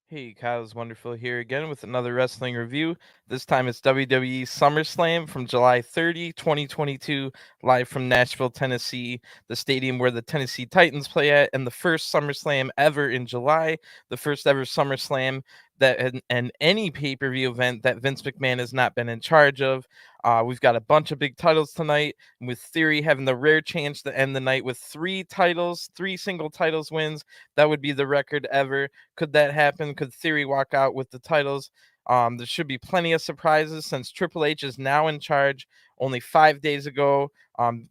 Hey, Kyle's Wonderful here again with another wrestling review. This time it's WWE Summerslam from July 30, 2022, live from Nashville, Tennessee, the stadium where the Tennessee Titans play at, and the first SummerSlam ever in July, the first ever SummerSlam and any pay-per-view event that Vince McMahon has not been in charge of. We've got a bunch of big titles tonight, with Theory having the rare chance to end the night with three single titles wins. That would be the record ever. Could that happen? Could Theory walk out with the titles? There should be plenty of surprises since Triple H is now in charge. Only 5 days ago,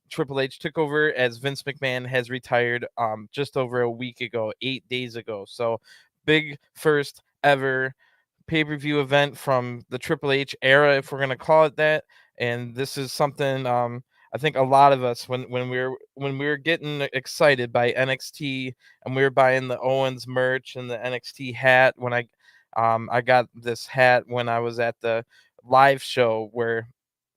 Triple H took over as Vince McMahon has retired just over a week ago, 8 days ago. So, big first ever pay-per-view event from the Triple H era, if we're gonna call it that. And this is something I think a lot of us when we were getting excited by NXT and we were buying the Owens merch and the NXT hat. When I got this hat when I was at the live show where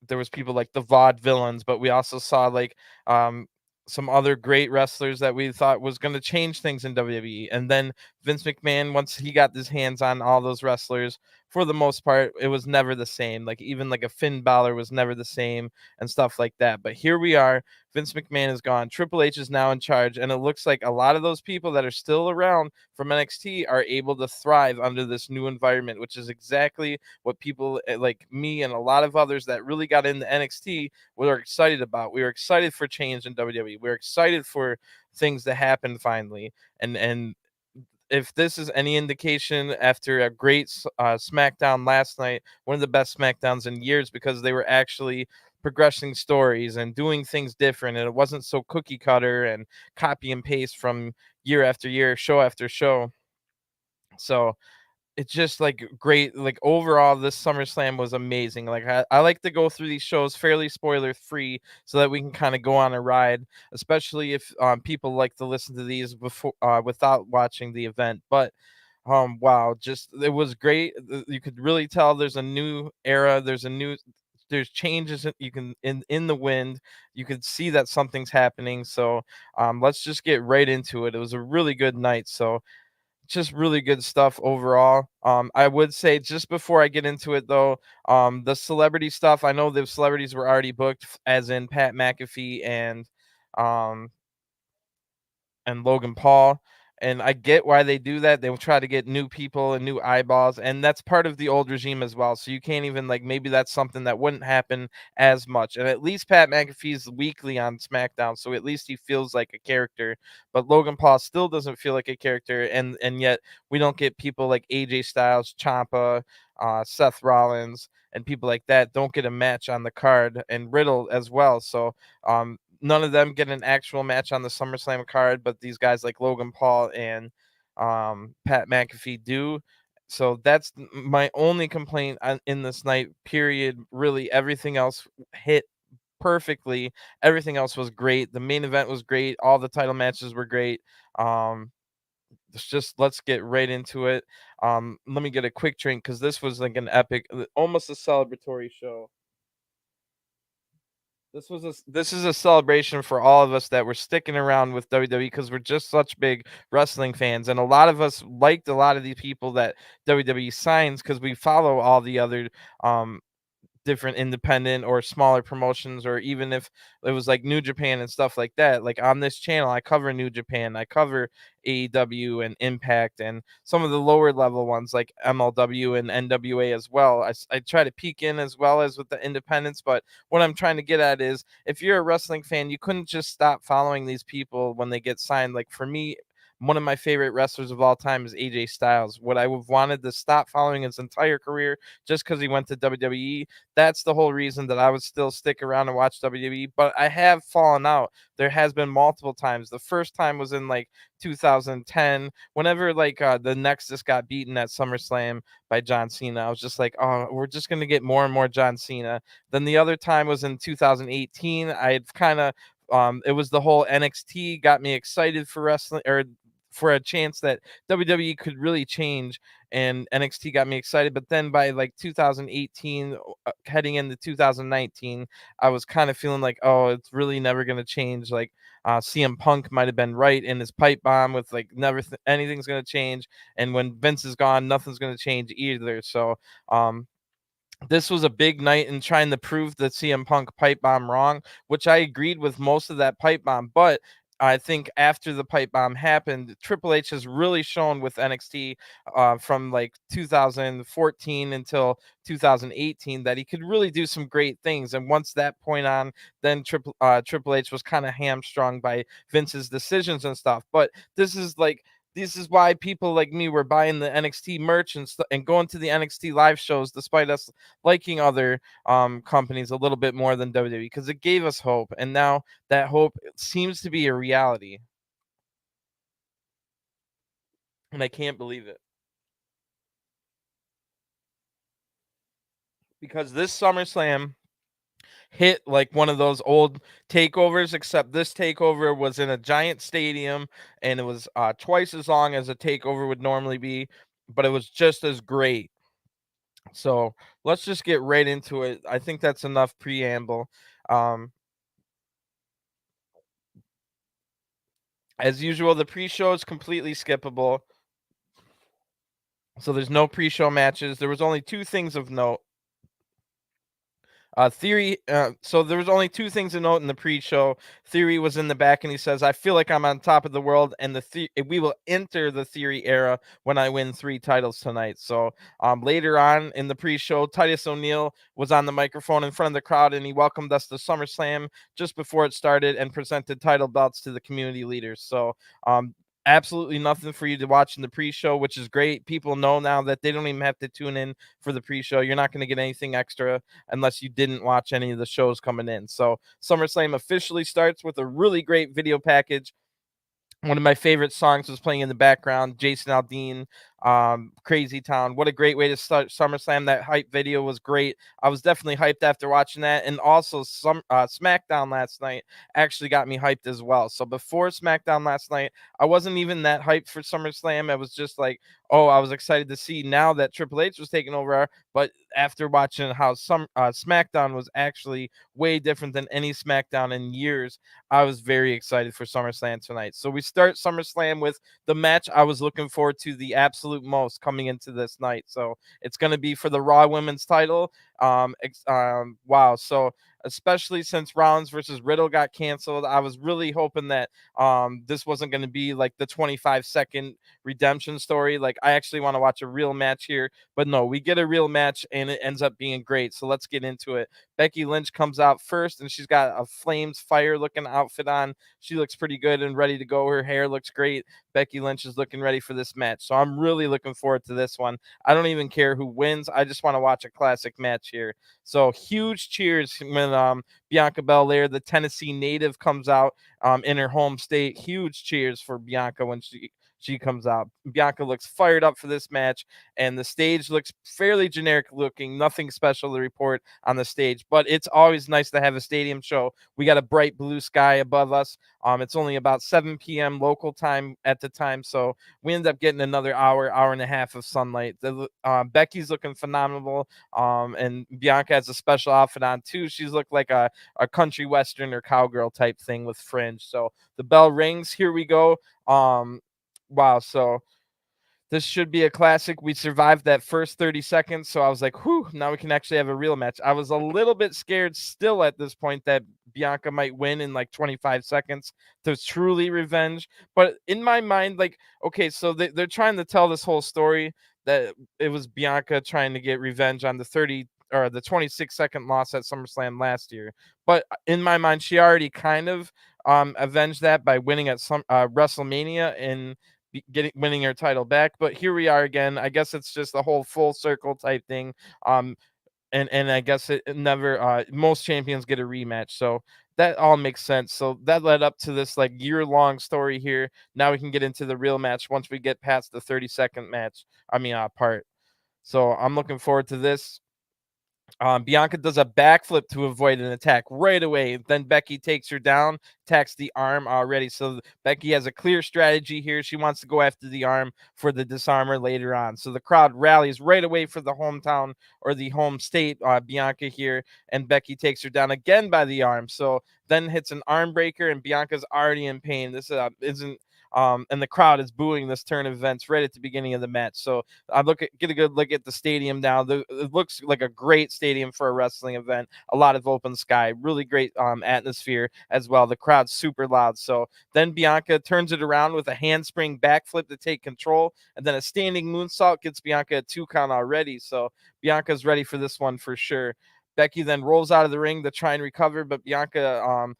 there was people like the Vaudevillains, but we also saw like some other great wrestlers that we thought was going to change things in WWE. And then Vince McMahon, once he got his hands on all those wrestlers, for the most part, it was never the same. Like even like a Finn Balor was never the same and stuff like that. But here we are. Vince McMahon is gone. Triple H is now in charge, and it looks like a lot of those people that are still around from NXT are able to thrive under this new environment, which is exactly what people like me and a lot of others that really got into NXT were excited about. We were excited for change in WWE. We were excited for things to happen finally, and if this is any indication, after a great SmackDown last night, one of the best SmackDowns in years, because they were actually progressing stories and doing things different, and it wasn't so cookie cutter and copy and paste from year after year, show after show. So it's just like great. Like overall, this SummerSlam was amazing. Like I like to go through these shows fairly spoiler free so that we can kind of go on a ride, especially if people like to listen to these before without watching the event. But wow, just it was great. You could really tell there's a new era. There's changes that you can in the wind. You could see that something's happening. So let's just get right into it. It was a really good night. So just really good stuff overall. I would say just before I get into it though, the celebrity stuff, I know the celebrities were already booked, as in Pat McAfee um and Logan Paul. And I get why they do that. They will try to get new people and new eyeballs, and that's part of the old regime as well. So you can't even like maybe that's something that wouldn't happen as much. And at least Pat McAfee's weekly on SmackDown, so at least he feels like a character. But Logan Paul still doesn't feel like a character, and yet we don't get people like AJ Styles, Ciampa, Seth Rollins, and people like that don't get a match on the card, and Riddle as well. So none of them get an actual match on the SummerSlam card, but these guys like Logan Paul and Pat McAfee do. So that's my only complaint in this night, period. Really, everything else hit perfectly. Everything else was great. The main event was great. All the title matches were great. Let's get right into it. Let me get a quick drink because this was like an epic, almost a celebratory show. This is a celebration for all of us that were sticking around with WWE because we're just such big wrestling fans, and a lot of us liked a lot of the people that WWE signs because we follow all the other um different independent or smaller promotions, or even if it was like New Japan and stuff like that. Like on this channel, I cover New Japan, I cover AEW and Impact, and some of the lower level ones like MLW and NWA as well. I try to peek in as well as with the independents, but what I'm trying to get at is if you're a wrestling fan, you couldn't just stop following these people when they get signed. Like for me, one of my favorite wrestlers of all time is AJ Styles. Would I have wanted to stop following his entire career just because he went to WWE? That's the whole reason that I would still stick around and watch WWE. But I have fallen out. There has been multiple times. The first time was in like 2010, whenever like the Nexus got beaten at SummerSlam by John Cena. I was just like, oh, we're just gonna get more and more John Cena. Then the other time was in 2018. I had kind of it was the whole NXT got me excited for wrestling, or for a chance that WWE could really change, and NXT got me excited. But then by like 2018, heading into 2019, I was kind of feeling like, oh, it's really never going to change. Like CM Punk might have been right in his pipe bomb with like never anything's going to change. And when Vince is gone, nothing's going to change either. So this was a big night in trying to prove the CM Punk pipe bomb wrong, which I agreed with most of that pipe bomb. But I think after the pipe bomb happened, Triple H has really shown with NXT from like 2014 until 2018 that he could really do some great things. And once that point on, then Triple H was kind of hamstrung by Vince's decisions and stuff. But this is why people like me were buying the NXT merch and going to the NXT live shows, despite us liking other companies a little bit more than WWE, because it gave us hope. And now that hope seems to be a reality. And I can't believe it. Because this SummerSlam hit like one of those old takeovers, except this takeover was in a giant stadium and it was twice as long as a takeover would normally be, but it was just as great. So let's just get right into it. I think that's enough preamble. As usual, the pre-show is completely skippable. So there's no pre-show matches. There was only two things of note. So there was only two things to note in the pre-show. Theory was in the back, and he says, "I feel like I'm on top of the world, and we will enter the Theory era when I win 3 titles tonight." So later on in the pre-show, Titus O'Neil was on the microphone in front of the crowd, and he welcomed us to SummerSlam just before it started and presented title belts to the community leaders. So absolutely nothing for you to watch in the pre-show, which is great. People know now that they don't even have to tune in for the pre-show. You're not going to get anything extra unless you didn't watch any of the shows coming in. So SummerSlam officially starts with a really great video package. One of my favorite songs was playing in the background, Jason Aldean, Crazy Town. What a great way to start SummerSlam. That hype video was great. I was definitely hyped after watching that. And also SmackDown last night actually got me hyped as well. So before SmackDown last night, I wasn't even that hyped for SummerSlam. I was just like, oh, I was excited to see now that Triple H was taking over. But after watching how SmackDown was actually way different than any SmackDown in years, I was very excited for SummerSlam tonight. So we start SummerSlam with the match I was looking forward to the absolute most coming into this night. So it's going to be for the Raw Women's title. Wow. So especially since Rollins versus Riddle got canceled, I was really hoping that this wasn't going to be like the 25-second redemption story. Like, I actually want to watch a real match here, but no, we get a real match and it ends up being great. So let's get into it. Becky Lynch comes out first, and she's got a flames fire looking outfit on. She looks pretty good and ready to go. Her hair looks great. Becky Lynch is looking ready for this match. So I'm really looking forward to this one. I don't even care who wins. I just want to watch a classic match here. So huge cheers when Bianca Belair, the Tennessee native, comes out in her home state. Huge cheers for Bianca when she comes out. Bianca looks fired up for this match, and the stage looks fairly generic looking. Nothing special to report on the stage, but it's always nice to have a stadium show. We got a bright blue sky above us. It's only about 7 p.m. local time at the time, so we end up getting another hour and a half of sunlight. Becky's looking phenomenal, and Bianca has a special outfit on too. She's looked like a country western or cowgirl type thing with fringe. So the bell rings. Here we go. Wow. So this should be a classic. We survived that first 30 seconds. So I was like, whew, now we can actually have a real match. I was a little bit scared still at this point that Bianca might win in like 25 seconds to truly revenge. But in my mind, like, okay, so they're trying to tell this whole story that it was Bianca trying to get revenge on the 26-second loss at SummerSlam last year. But in my mind, she already kind of avenged that by winning at some WrestleMania and winning her title back. But here we are again. I guess it's just a whole full circle type thing. And I guess it never most champions get a rematch. So that all makes sense. So that led up to this like year-long story here. Now we can get into the real match once we get past the 30-second part. So I'm looking forward to this. Bianca does a backflip to avoid an attack right away. Then Becky takes her down, attacks the arm already. So Becky has a clear strategy here. She wants to go after the arm for the disarmer later on. So the crowd rallies right away for the hometown or the home state, Bianca here, and Becky takes her down again by the arm. So then hits an arm breaker, and Bianca's already in pain. This isn't. And the crowd is booing this turn of events right at the beginning of the match. So get a good look at the stadium now. It looks like a great stadium for a wrestling event. A lot of open sky, really great atmosphere as well. The crowd's super loud. So then Bianca turns it around with a handspring backflip to take control, and then a standing moonsault gets Bianca a 2 count already. So Bianca's ready for this one for sure. Becky then rolls out of the ring to try and recover, but Bianca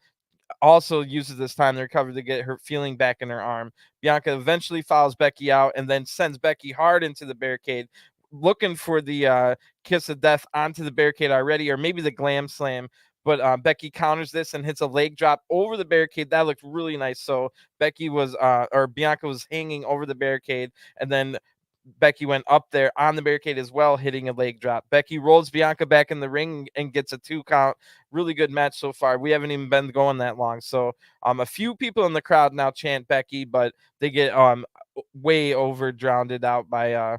also uses this time to recover to get her feeling back in her arm. Bianca eventually follows Becky out and then sends Becky hard into the barricade, looking for the kiss of death onto the barricade already, or maybe the glam slam. But Becky counters this and hits a leg drop over the barricade. That looked really nice. So Bianca was hanging over the barricade, and then Becky went up there on the barricade as well, hitting a leg drop. Becky rolls Bianca back in the ring and gets a 2 count. Really good match so far. We haven't even been going that long. So a few people in the crowd now chant Becky, but they get way over drowned out by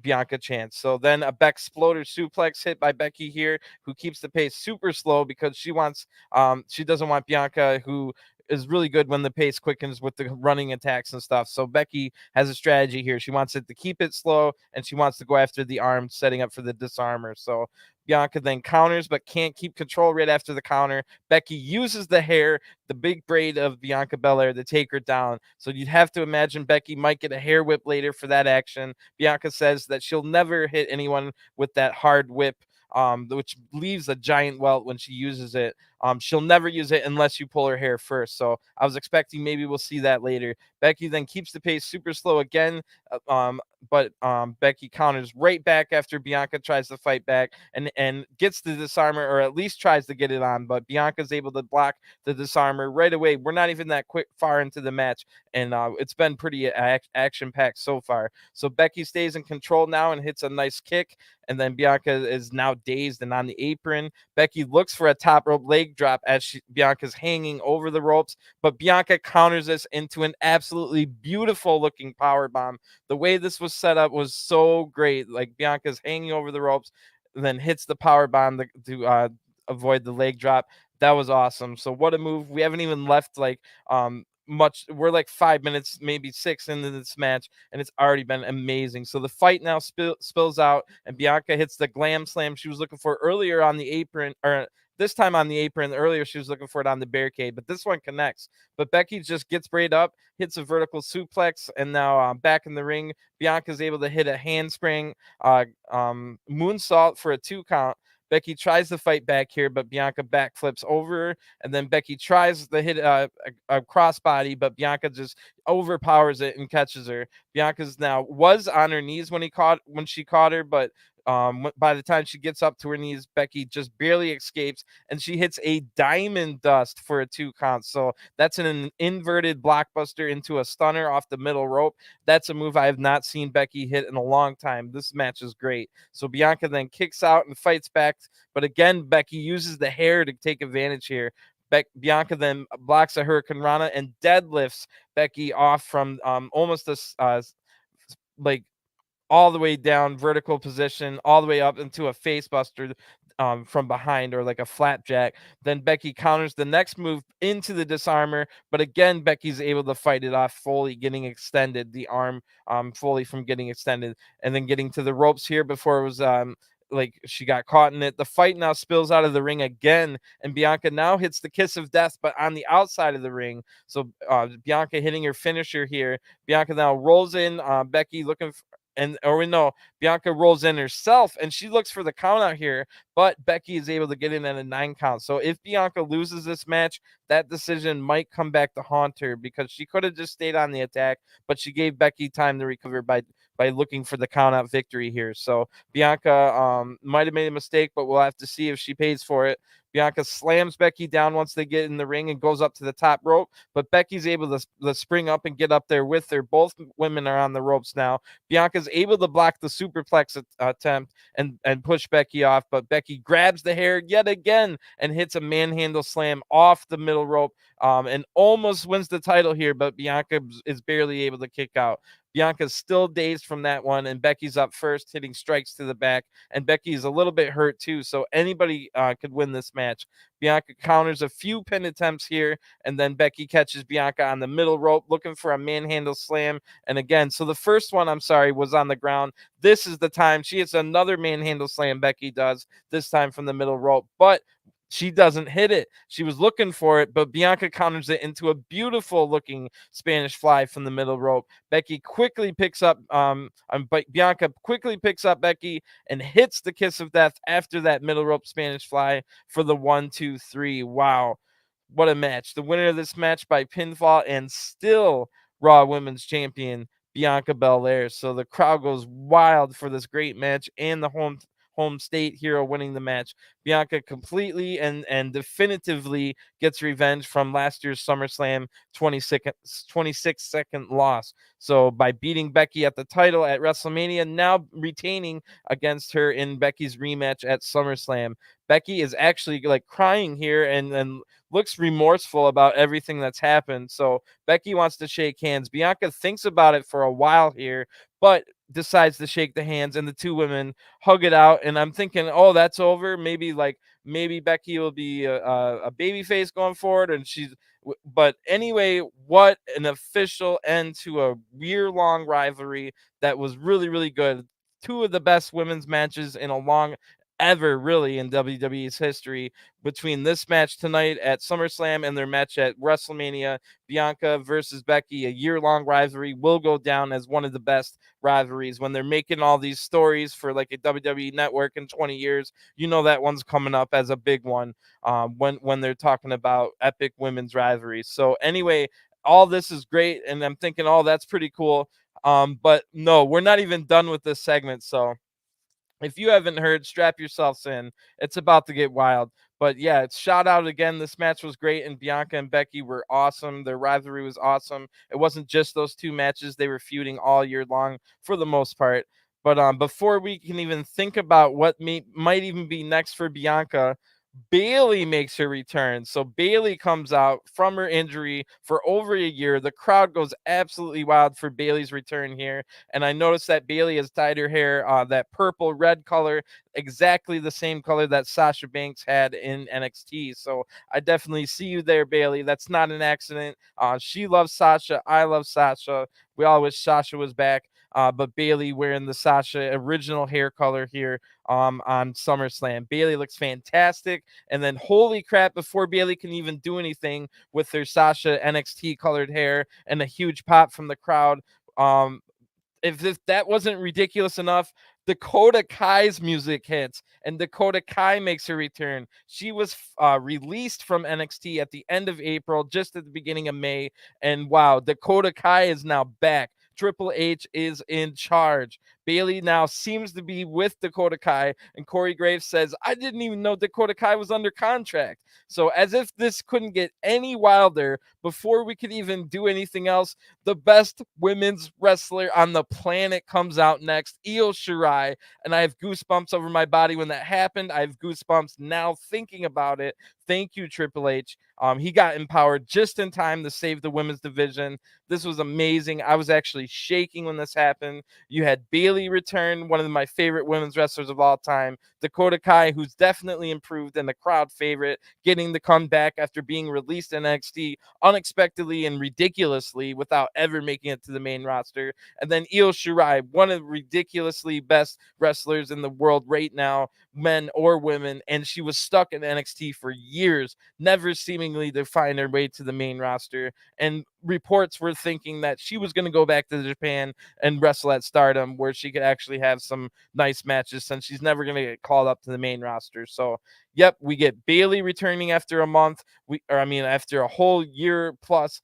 Bianca chants. So then a Beck Exploder suplex hit by Becky here, who keeps the pace super slow because she doesn't want Bianca, who is really good when the pace quickens with the running attacks and stuff. So Becky has a strategy here. She wants it to keep it slow, and she wants to go after the arm, setting up for the disarmer. So Bianca then counters, but can't keep control right after the counter. Becky uses the hair, the big braid of Bianca Belair, to take her down. So you'd have to imagine Becky might get a hair whip later for that action. Bianca says that she'll never hit anyone with that hard whip, which leaves a giant welt when she uses it. She'll never use it unless you pull her hair first. So I was expecting maybe we'll see that later. Becky then keeps the pace super slow again, but Becky counters right back after Bianca tries to fight back and gets the disarmer, or at least tries to get it on. But Bianca's able to block the disarmer right away. We're not even that far into the match, and it's been pretty action-packed so far. So Becky stays in control now and hits a nice kick, and then Bianca is now dazed and on the apron. Becky looks for a top rope leg drop as Bianca's hanging over the ropes, but Bianca counters this into an absolutely beautiful looking power bomb. The way this was set up was so great. Like, Bianca's hanging over the ropes, then hits the power bomb to avoid the leg drop. That was awesome. So what a move. We haven't even left much. We're like 5 minutes, maybe 6 into this match, and it's already been amazing. So the fight now spills out, and Bianca hits the glam slam she was looking for earlier on the apron, or this time on the apron. Earlier she was looking for it on the barricade, but this one connects. But Becky just gets sprayed up, hits a vertical suplex, and now back in the ring, Bianca's able to hit a handspring moonsault for a 2 count. Becky tries to fight back here, but Bianca backflips over her, and then Becky tries to hit a crossbody, but Bianca just overpowers it and catches her. Bianca's now was on her knees when she caught her, but by the time she gets up to her knees, Becky just barely escapes, and she hits a diamond dust for a 2 count. So that's an inverted blockbuster into a stunner off the middle rope. That's a move I have not seen Becky hit in a long time. This match is great. So Bianca then kicks out and fights back, but again, Becky uses the hair to take advantage here. Bianca then blocks a Hurricane Rana and deadlifts Becky off from almost a like all the way down vertical position, all the way up into a face buster from behind, or like a flapjack. Then Becky counters the next move into the disarmer, but again, Becky's able to fight it off, fully getting extended, the arm fully from getting extended, and then getting to the ropes here before it was like she got caught in it. The fight now spills out of the ring again, and Bianca now hits the kiss of death, but on the outside of the ring. So Bianca hitting her finisher here. Bianca now rolls in, Becky looking Bianca rolls in herself, and she looks for the count out here, but Becky is able to get in at a 9 count. So if Bianca loses this match, that decision might come back to haunt her, because she could have just stayed on the attack, but she gave Becky time to recover by looking for the count out victory here. So Bianca might have made a mistake, but we'll have to see if she pays for it. Bianca slams Becky down once they get in the ring and goes up to the top rope, but Becky's able to spring up and get up there with her. Both women are on the ropes now. Bianca's able to block the superplex attempt and push Becky off, but Becky grabs the hair yet again and hits a manhandle slam off the middle rope, and almost wins the title here, but Bianca is barely able to kick out. Bianca's still dazed from that one, and Becky's up first, hitting strikes to the back, and Becky's a little bit hurt too, so anybody could win this match. Bianca counters a few pin attempts here, and then Becky catches Bianca on the middle rope, looking for a manhandle slam, and again, so the first one, I'm sorry, was on the ground. This is the time she hits another manhandle slam, Becky does, this time from the middle rope, but she doesn't hit it. She was looking for it, but Bianca counters it into a beautiful looking Spanish fly from the middle rope. Becky quickly picks up, Bianca quickly picks up Becky and hits the kiss of death after that middle rope Spanish fly for the 1-2-3. Wow. What a match. The winner of this match by pinfall and still Raw Women's Champion, Bianca Belair. So the crowd goes wild for this great match and the home state hero winning the match. Bianca completely and definitively gets revenge from last year's SummerSlam 26-second loss. So by beating Becky at the title at WrestleMania, now retaining against her in Becky's rematch at SummerSlam. Becky is actually like crying here and looks remorseful about everything that's happened. So Becky wants to shake hands. Bianca thinks about it for a while here, but decides to shake the hands, and the two women hug it out. And I'm thinking, oh, that's over. Maybe Becky will be a baby face going forward. And but anyway, what an official end to a year-long rivalry that was really, really good. Two of the best women's matches in a long ever really in WWE's history, between this match tonight at SummerSlam and their match at WrestleMania. Bianca versus Becky, a year-long rivalry, will go down as one of the best rivalries. When they're making all these stories for like a WWE Network in 20 years, you know that one's coming up as a big one, when they're talking about epic women's rivalries. So anyway, all this is great, and I'm thinking, oh, that's pretty cool. But no, we're not even done with this segment. So if you haven't heard, strap yourselves in. It's about to get wild. But yeah, it's shout out again. This match was great, and Bianca and Becky were awesome. Their rivalry was awesome. It wasn't just those two matches. They were feuding all year long for the most part. But before we can even think about what might even be next for Bianca, Bayley makes her return. So Bayley comes out from her injury for over a year. The crowd goes absolutely wild for Bayley's return here. And I noticed that Bayley has dyed her hair that purple red color, exactly the same color that Sasha Banks had in NXT. So I definitely see you there, Bayley. That's not an accident. She loves Sasha. I love Sasha. We all wish Sasha was back. But Bayley wearing the Sasha original hair color here on SummerSlam. Bayley looks fantastic. And then holy crap, before Bayley can even do anything with her Sasha NXT colored hair and a huge pop from the crowd, if that wasn't ridiculous enough, Dakota Kai's music hits, and Dakota Kai makes her return. She was released from NXT at the end of April, just at the beginning of May, and wow, Dakota Kai is now back. Triple H is in charge. Bayley now seems to be with Dakota Kai, and Corey Graves says, I didn't even know Dakota Kai was under contract. So as if this couldn't get any wilder, before we could even do anything else, the best women's wrestler on the planet comes out next, Io Shirai, and I have goosebumps over my body when that happened. I have goosebumps now thinking about it. Thank you, Triple H. He got empowered just in time to save the women's division. This was amazing. I was actually shaking when this happened. You had Bayley return, one of my favorite women's wrestlers of all time. Dakota Kai, who's definitely improved and the crowd favorite, getting to come back after being released in NXT unexpectedly and ridiculously without ever making it to the main roster. And then Io Shirai, one of the ridiculously best wrestlers in the world right now, men or women, and she was stuck in NXT for years, never seemingly to find her way to the main roster. And reports were thinking that she was going to go back to Japan and wrestle at Stardom, where she could actually have some nice matches, since she's never going to get called up to the main roster. So yep, we get Bayley returning after a month, after a whole year plus.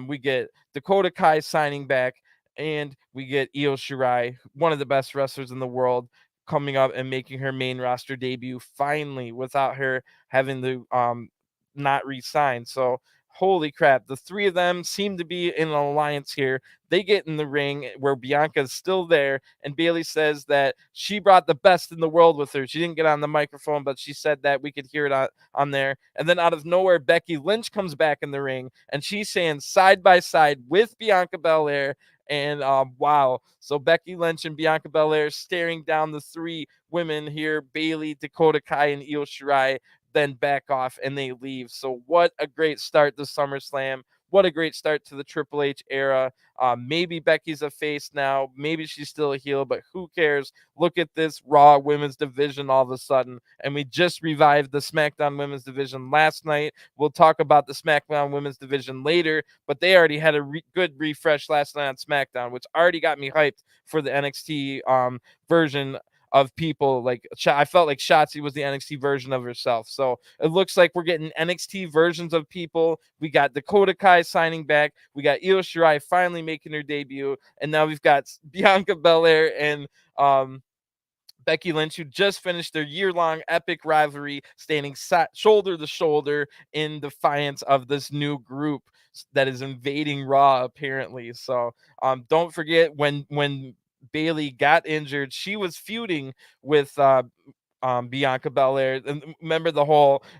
We get Dakota Kai signing back, and we get Io Shirai, one of the best wrestlers in the world, coming up and making her main roster debut finally without her having to not re-sign. So holy crap, the three of them seem to be in an alliance here. They get in the ring where Bianca is still there, and Bayley says that she brought the best in the world with her. She didn't get on the microphone, but she said that we could hear it on there. And then out of nowhere, Becky Lynch comes back in the ring, and she's saying side by side with Bianca Belair. And wow, so Becky Lynch and Bianca Belair staring down the three women here, Bayley, Dakota Kai, and Io Shirai, then back off and they leave. So what a great start to SummerSlam. What a great start to the Triple H era. Maybe Becky's a face now. Maybe she's still a heel, but who cares? Look at this Raw women's division all of a sudden. And we just revived the SmackDown women's division last night. We'll talk about the SmackDown women's division later, but they already had a good refresh last night on SmackDown, which already got me hyped for the NXT version of people. Like I felt like Shotzi was the NXT version of herself. So it looks like we're getting NXT versions of people. We got Dakota Kai signing back. We got Io Shirai finally making her debut. And now we've got Bianca Belair and Becky Lynch, who just finished their year-long epic rivalry, standing shoulder to shoulder in defiance of this new group that is invading Raw, apparently. So don't forget when Bayley got injured, she was feuding with Bianca Belair. And remember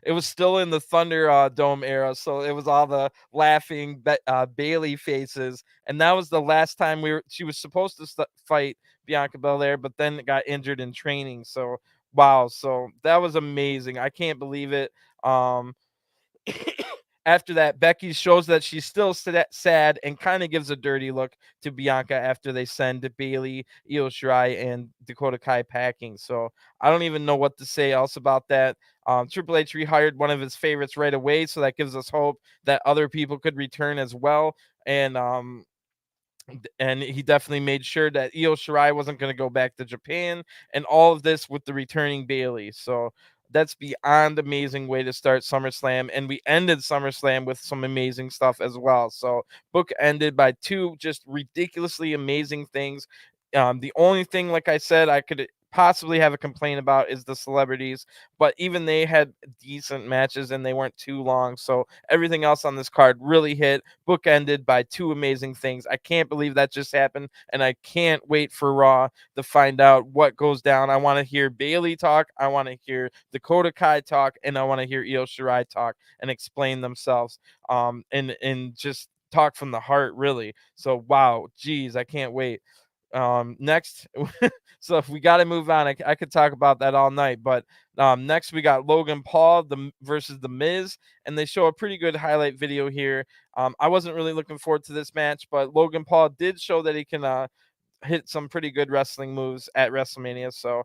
it was still in the Thunder Dome era, so it was all the laughing Bayley faces. And that was the last time she was supposed to fight Bianca Belair, but then got injured in training. So wow, so that was amazing. I can't believe it. After that, Becky shows that she's still sad and kind of gives a dirty look to Bianca after they send Bayley, Io Shirai, and Dakota Kai packing. So I don't even know what to say else about that. Triple H rehired one of his favorites right away, so that gives us hope that other people could return as well. And he definitely made sure that Io Shirai wasn't going to go back to Japan, and all of this with the returning Bayley. So that's beyond amazing way to start SummerSlam, and we ended SummerSlam with some amazing stuff as well. So book ended by two just ridiculously amazing things. The only thing, like I said, I could possibly have a complaint about is the celebrities, but even they had decent matches and they weren't too long. So everything else on this card really hit. Book ended by two amazing things. I can't believe that just happened, and I can't wait for Raw to find out what goes down. I want to hear Bayley talk, I want to hear Dakota Kai talk, and I want to hear Io Shirai talk and explain themselves and just talk from the heart, really. So wow, geez, I can't wait. Next so if we got to move on, I could talk about that all night, but next we got Logan Paul versus the Miz, and they show a pretty good highlight video here. I wasn't really looking forward to this match, but Logan Paul did show that he can hit some pretty good wrestling moves at WrestleMania. So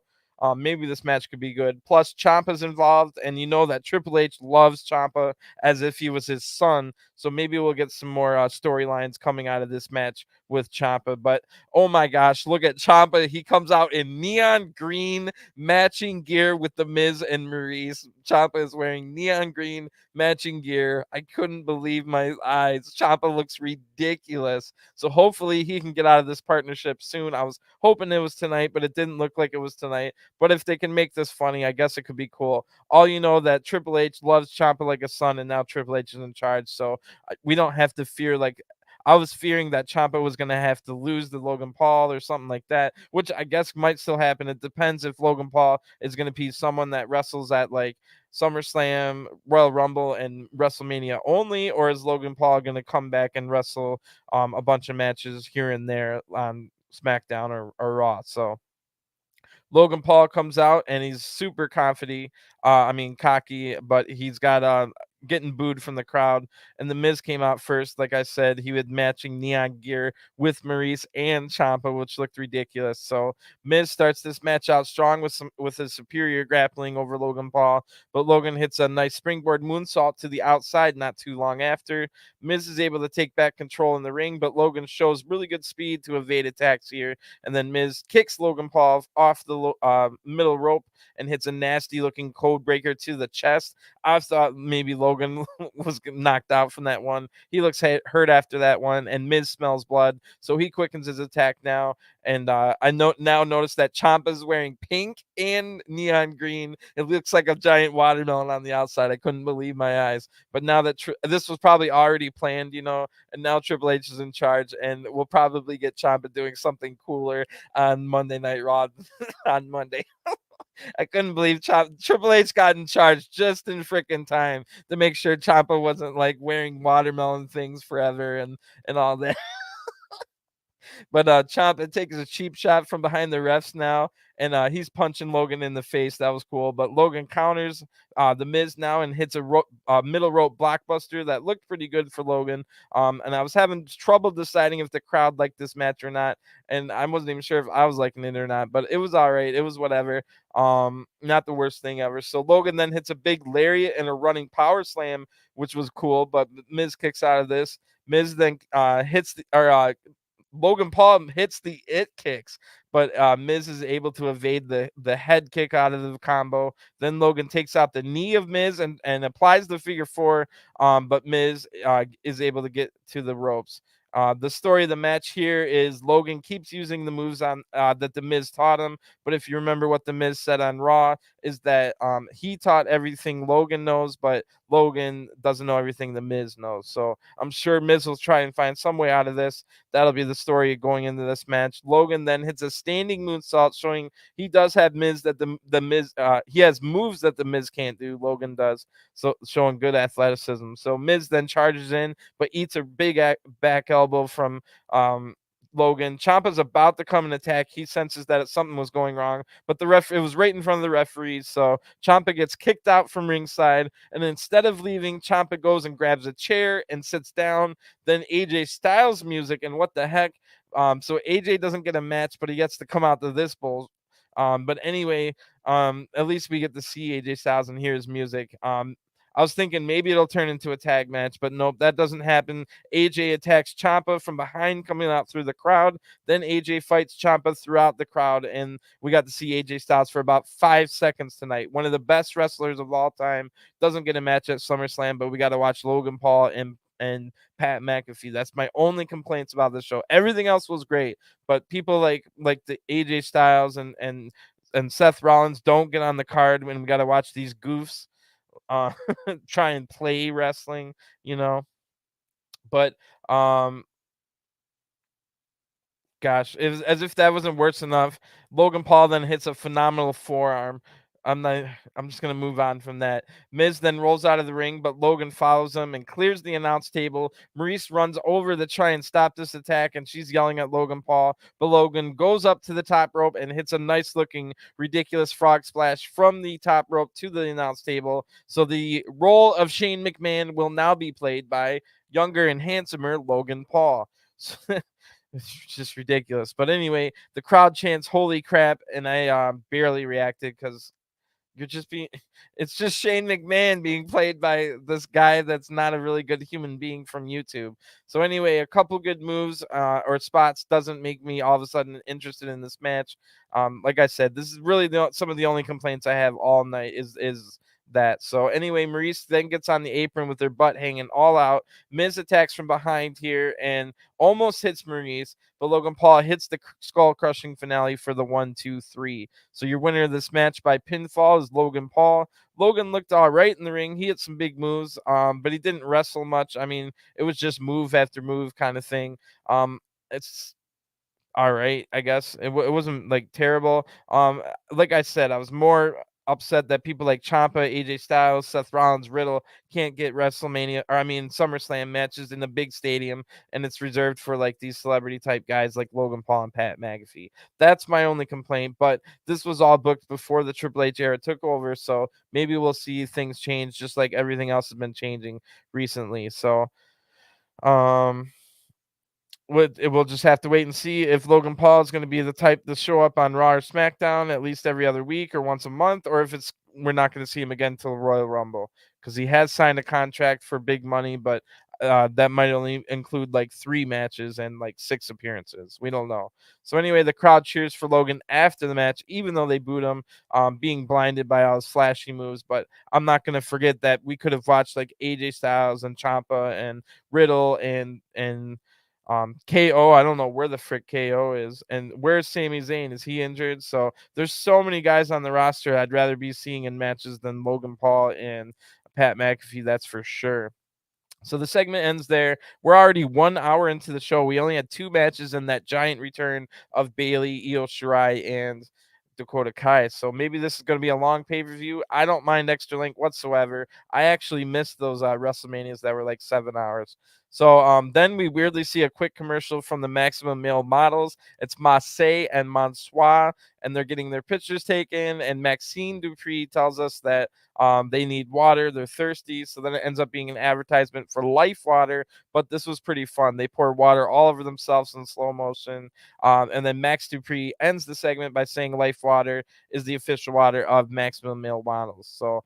maybe this match could be good. Plus, Ciampa's involved, and you know that Triple H loves Ciampa as if he was his son. So maybe we'll get some more storylines coming out of this match with Ciampa. But oh my gosh, look at Ciampa. He comes out in neon green matching gear with the Miz and Maurice. Ciampa is wearing neon green matching gear. I couldn't believe my eyes. Ciampa looks ridiculous. So hopefully he can get out of this partnership soon. I was hoping it was tonight, but it didn't look like it was tonight. But if they can make this funny, I guess it could be cool. All you know that Triple H loves Ciampa like a son, and now Triple H is in charge. So we don't have to fear like I was fearing that Ciampa was going to have to lose to Logan Paul or something like that, which I guess might still happen. It depends if Logan Paul is going to be someone that wrestles at like SummerSlam, Royal Rumble, and WrestleMania only, or is Logan Paul going to come back and wrestle a bunch of matches here and there on SmackDown or Raw? So Logan Paul comes out and he's super confident. Cocky, but he's got getting booed from the crowd. And the Miz came out first. Like I said, he was matching neon gear with Maurice and Ciampa, which looked ridiculous. So Miz starts this match out strong with his superior grappling over Logan Paul, but Logan hits a nice springboard moonsault to the outside not too long after. Miz is able to take back control in the ring, but Logan shows really good speed to evade attacks here. And then Miz kicks Logan Paul off the middle rope and hits a nasty looking code breaker to the chest. I thought maybe Logan was knocked out from that one. He looks hurt after that one, and Miz smells blood, so he quickens his attack now. And I now notice that Ciampa's wearing pink and neon green. It looks like a giant watermelon on the outside. I couldn't believe my eyes. But now that this was probably already planned, and now Triple H is in charge, and we'll probably get Ciampa doing something cooler on Monday Night Raw on Monday. I couldn't believe Triple H got in charge just in freaking time to make sure Ciampa wasn't like wearing watermelon things forever and all that. But Ciampa takes a cheap shot from behind the refs now, and he's punching Logan in the face. That was cool. But Logan counters the Miz now and hits a middle rope blockbuster that looked pretty good for Logan. And I was having trouble deciding if the crowd liked this match or not, and I wasn't even sure if I was liking it or not. But it was all right. It was whatever. Not the worst thing ever. So Logan then hits a big lariat and a running power slam, which was cool. But Miz kicks out of this. Miz then Logan Paul hits the it kicks, but Miz is able to evade the head kick out of the combo. Then Logan takes out the knee of Miz and applies the figure four, but Miz is able to get to the ropes. The story of the match here is Logan keeps using the moves on that the Miz taught him. But if you remember what the Miz said on Raw, is that he taught everything Logan knows, but Logan doesn't know everything the Miz knows. So I'm sure Miz will try and find some way out of this. That'll be the story going into this match. Logan then hits a standing moonsault, showing he does have Miz that the Miz he has moves that the Miz can't do. Logan does, so showing good athleticism. So Miz then charges in, but eats a big back elbow from Logan. Ciampa's about to come and attack. He senses that something was going wrong, but it was right in front of the referees. So Ciampa gets kicked out from ringside, and instead of leaving, Ciampa goes and grabs a chair and sits down. Then AJ Styles music, and what the heck? So AJ doesn't get a match, but he gets to come out to this bull. But anyway, at least we get to see AJ Styles and hear his music. I was thinking maybe it'll turn into a tag match, but nope, that doesn't happen. AJ attacks Ciampa from behind, coming out through the crowd. Then AJ fights Ciampa throughout the crowd, and we got to see AJ Styles for about 5 seconds tonight. One of the best wrestlers of all time. Doesn't get a match at SummerSlam, but we got to watch Logan Paul and Pat McAfee. That's my only complaints about this show. Everything else was great, but people like the AJ Styles and Seth Rollins don't get on the card when we got to watch these goofs try and play wrestling, but gosh, it was as if that wasn't worse enough. Logan Paul then hits a phenomenal forearm. I'm just gonna move on from that. Miz then rolls out of the ring, but Logan follows him and clears the announce table. Maurice runs over to try and stop this attack, and she's yelling at Logan Paul. But Logan goes up to the top rope and hits a nice looking ridiculous frog splash from the top rope to the announce table. So the role of Shane McMahon will now be played by younger and handsomer Logan Paul. It's just ridiculous. But anyway, the crowd chants "Holy crap!" and I barely reacted because it's just Shane McMahon being played by this guy that's not a really good human being from YouTube. So anyway, a couple good moves or spots doesn't make me all of a sudden interested in this match. Like I said, this is really some of the only complaints I have all night is that. So anyway, Maurice then gets on the apron with her butt hanging all out. Miz attacks from behind here and almost hits Maurice, but Logan Paul hits the skull crushing finale for the 1-2-3. So your winner of this match by pinfall is Logan Paul. Logan looked all right in the ring. He hit some big moves, but he didn't wrestle much. I mean, it was just move after move kind of thing. It's all right, I guess. It wasn't like terrible. Like I said, I was more upset that people like Ciampa, AJ Styles, Seth Rollins, Riddle can't get SummerSlam matches in a big stadium, and it's reserved for like these celebrity type guys like Logan Paul and Pat McAfee. That's my only complaint, but this was all booked before the Triple H era took over, so maybe we'll see things change just like everything else has been changing recently. So we'll just have to wait and see if Logan Paul is going to be the type to show up on Raw or SmackDown at least every other week or once a month, or if we're not going to see him again till Royal Rumble, because he has signed a contract for big money, but that might only include like 3 matches and like 6 appearances. We don't know. So anyway, the crowd cheers for Logan after the match, even though they booed him, being blinded by all his flashy moves. But I'm not gonna forget that we could have watched like AJ Styles and Ciampa and Riddle and KO. I don't know where the frick KO is, and where's Sami Zayn? Is he injured? So there's so many guys on the roster I'd rather be seeing in matches than Logan Paul and Pat McAfee. That's for sure. So the segment ends there. We're already 1 hour into the show. We only had 2 matches and that giant return of Bayley, Io Shirai, and Dakota Kai. So maybe this is going to be a long pay-per-view. I don't mind extra length whatsoever. I actually missed those WrestleManias that were like 7 hours. So then we weirdly see a quick commercial from the Maximum Male Models. It's Marseille and Mansois, and they're getting their pictures taken. And Maxine Dupree tells us that they need water. They're thirsty. So then it ends up being an advertisement for Life Water. But this was pretty fun. They pour water all over themselves in slow motion. And then Max Dupree ends the segment by saying Life Water is the official water of Maximum Male Models. So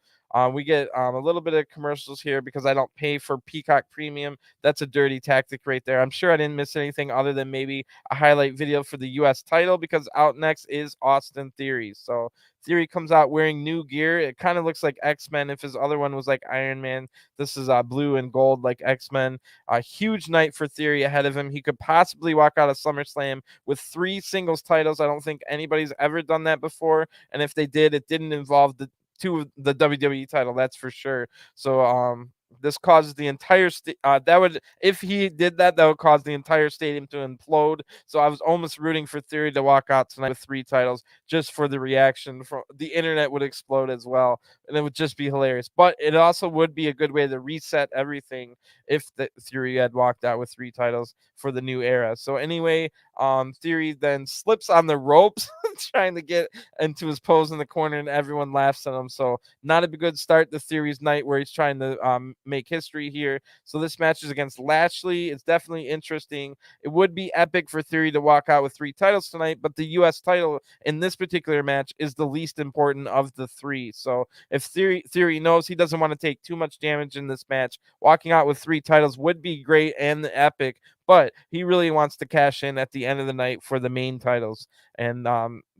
we get a little bit of commercials here because I don't pay for Peacock Premium. That's a dirty tactic right there. I'm sure I didn't miss anything other than maybe a highlight video for the U.S. title, because out next is Austin Theory. So Theory comes out wearing new gear. It kind of looks like X-Men. If his other one was like Iron Man, this is blue and gold like X-Men. A huge night for Theory ahead of him. He could possibly walk out of SummerSlam with 3 singles titles. I don't think anybody's ever done that before. And if they did, it didn't involve the WWE title, that's for sure. So this causes the entire if he did that, that would cause the entire stadium to implode. So I was almost rooting for Theory to walk out tonight with 3 titles just for the reaction. From the internet would explode as well, and it would just be hilarious. But it also would be a good way to reset everything if the Theory had walked out with 3 titles for the new era. So anyway, Theory then slips on the ropes trying to get into his pose in the corner, and everyone laughs at him. So not a good start to Theory's night, where he's trying to make history here. So this match is against Lashley. It's definitely interesting. It would be epic for Theory to walk out with 3 titles tonight, but the U.S. title in this particular match is the least important of the 3. So if Theory knows he doesn't want to take too much damage in this match, walking out with 3 titles would be great and epic, but he really wants to cash in at the end of the night for the main titles. And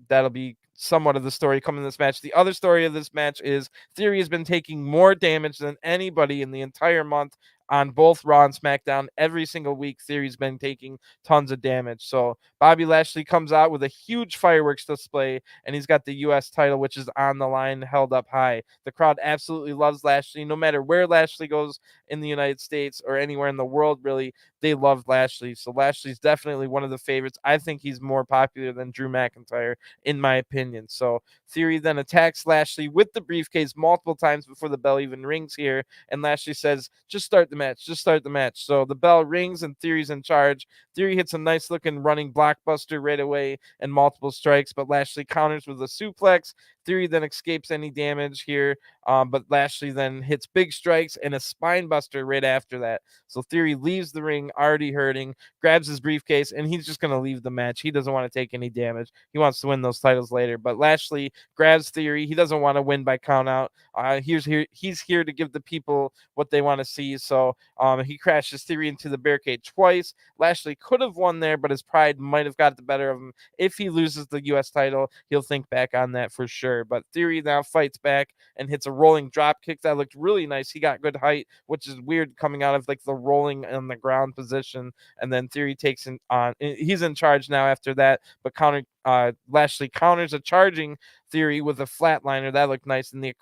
that'll be somewhat of the story coming in this match. The other story of this match is Theory has been taking more damage than anybody in the entire month on both Raw and SmackDown. Every single week, Theory's been taking tons of damage. So Bobby Lashley comes out with a huge fireworks display, and he's got the U.S. title, which is on the line, held up high. The crowd absolutely loves Lashley. No matter where Lashley goes in the United States or anywhere in the world, really, they love Lashley. So Lashley's definitely one of the favorites. I think he's more popular than Drew McIntyre, in my opinion. So Theory then attacks Lashley with the briefcase multiple times before the bell even rings here. And Lashley says, just start the match. Just start the match. So the bell rings and Theory's in charge. Theory hits a nice looking running blockbuster right away and multiple strikes, but Lashley counters with a suplex. Theory then escapes any damage here, but Lashley then hits big strikes and a spine buster right after that. So Theory leaves the ring already hurting, grabs his briefcase, and he's just going to leave the match. He doesn't want to take any damage. He wants to win those titles later. But Lashley grabs Theory. He doesn't want to win by count out. He's here to give the people what they want to see. So he crashes Theory into the barricade twice. Lashley could have won there, but his pride might have got the better of him. If he loses the U.S. title, he'll think back on that for sure. But Theory now fights back and hits a rolling drop kick that looked really nice. He got good height, which is weird coming out of like the rolling on the ground position. And then Theory takes in on. He's in charge now after that, but Lashley counters a charging Theory with a flatliner that looked nice, and the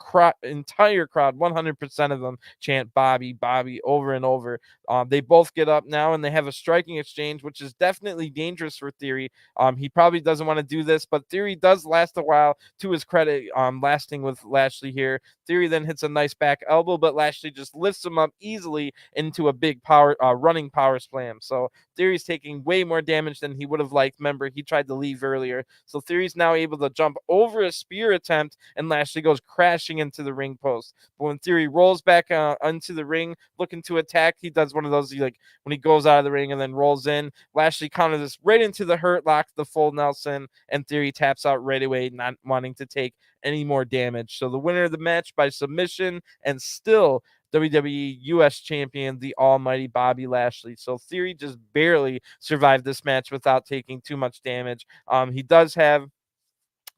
entire crowd, 100% of them, chant Bobby, Bobby over and over. They both get up now and they have a striking exchange, which is definitely dangerous for Theory. He probably doesn't want to do this, but Theory does last a while, to his credit, lasting with Lashley here. Theory then hits a nice back elbow, but Lashley just lifts him up easily into a big running power slam. So Theory's taking way more damage than he would have liked. Remember, he tried to leave earlier. So Theory's now able to jump over a spear attempt, and Lashley goes crashing into the ring post. But when Theory rolls back into the ring, looking to attack, he does one of those, when he goes out of the ring and then rolls in. Lashley counters this right into the Hurt Lock, the full Nelson, and Theory taps out right away, not wanting to take any more damage. So the winner of the match by submission, and still WWE US champion, the almighty Bobby Lashley. So Theory just barely survived this match without taking too much damage. He does have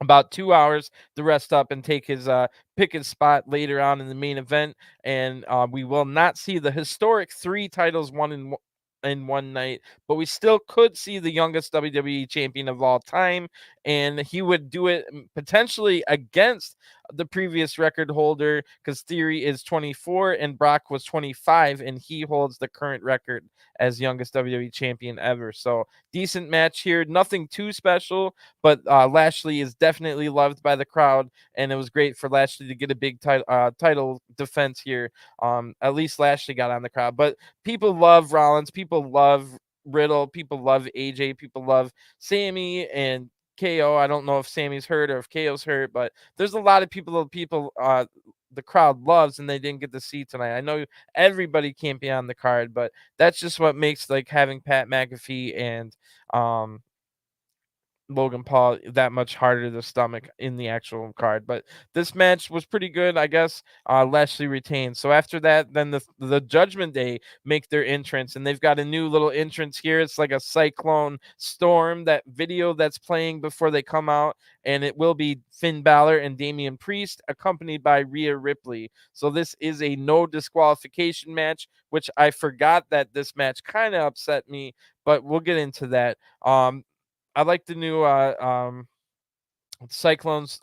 about 2 hours to rest up and take his pick his spot later on in the main event, and we will not see the historic 3 titles won in one night, but we still could see the youngest WWE champion of all time, and he would do it potentially against the previous record holder, because Theory is 24 and Brock was 25, and he holds the current record as youngest WWE champion ever. So decent match here, nothing too special, but Lashley is definitely loved by the crowd, and it was great for Lashley to get a big title defense here. At least Lashley got on the crowd, but people love Rollins, people love Riddle, people love AJ, people love Sammy and KO. I don't know if Sammy's hurt or if KO's hurt, but there's a lot of people the crowd loves and they didn't get to see tonight. I know everybody can't be on the card, but that's just what makes like having Pat McAfee and Logan Paul that much harder to stomach in the actual card. But this match was pretty good, I guess. Lashley retained. So after that, then the Judgment Day make their entrance, and they've got a new little entrance here. It's like a cyclone storm, that video that's playing before they come out, and it will be Finn Balor and Damian Priest accompanied by Rhea Ripley. So this is a no disqualification match, which I forgot that this match kind of upset me, but we'll get into that. I like the new Cyclones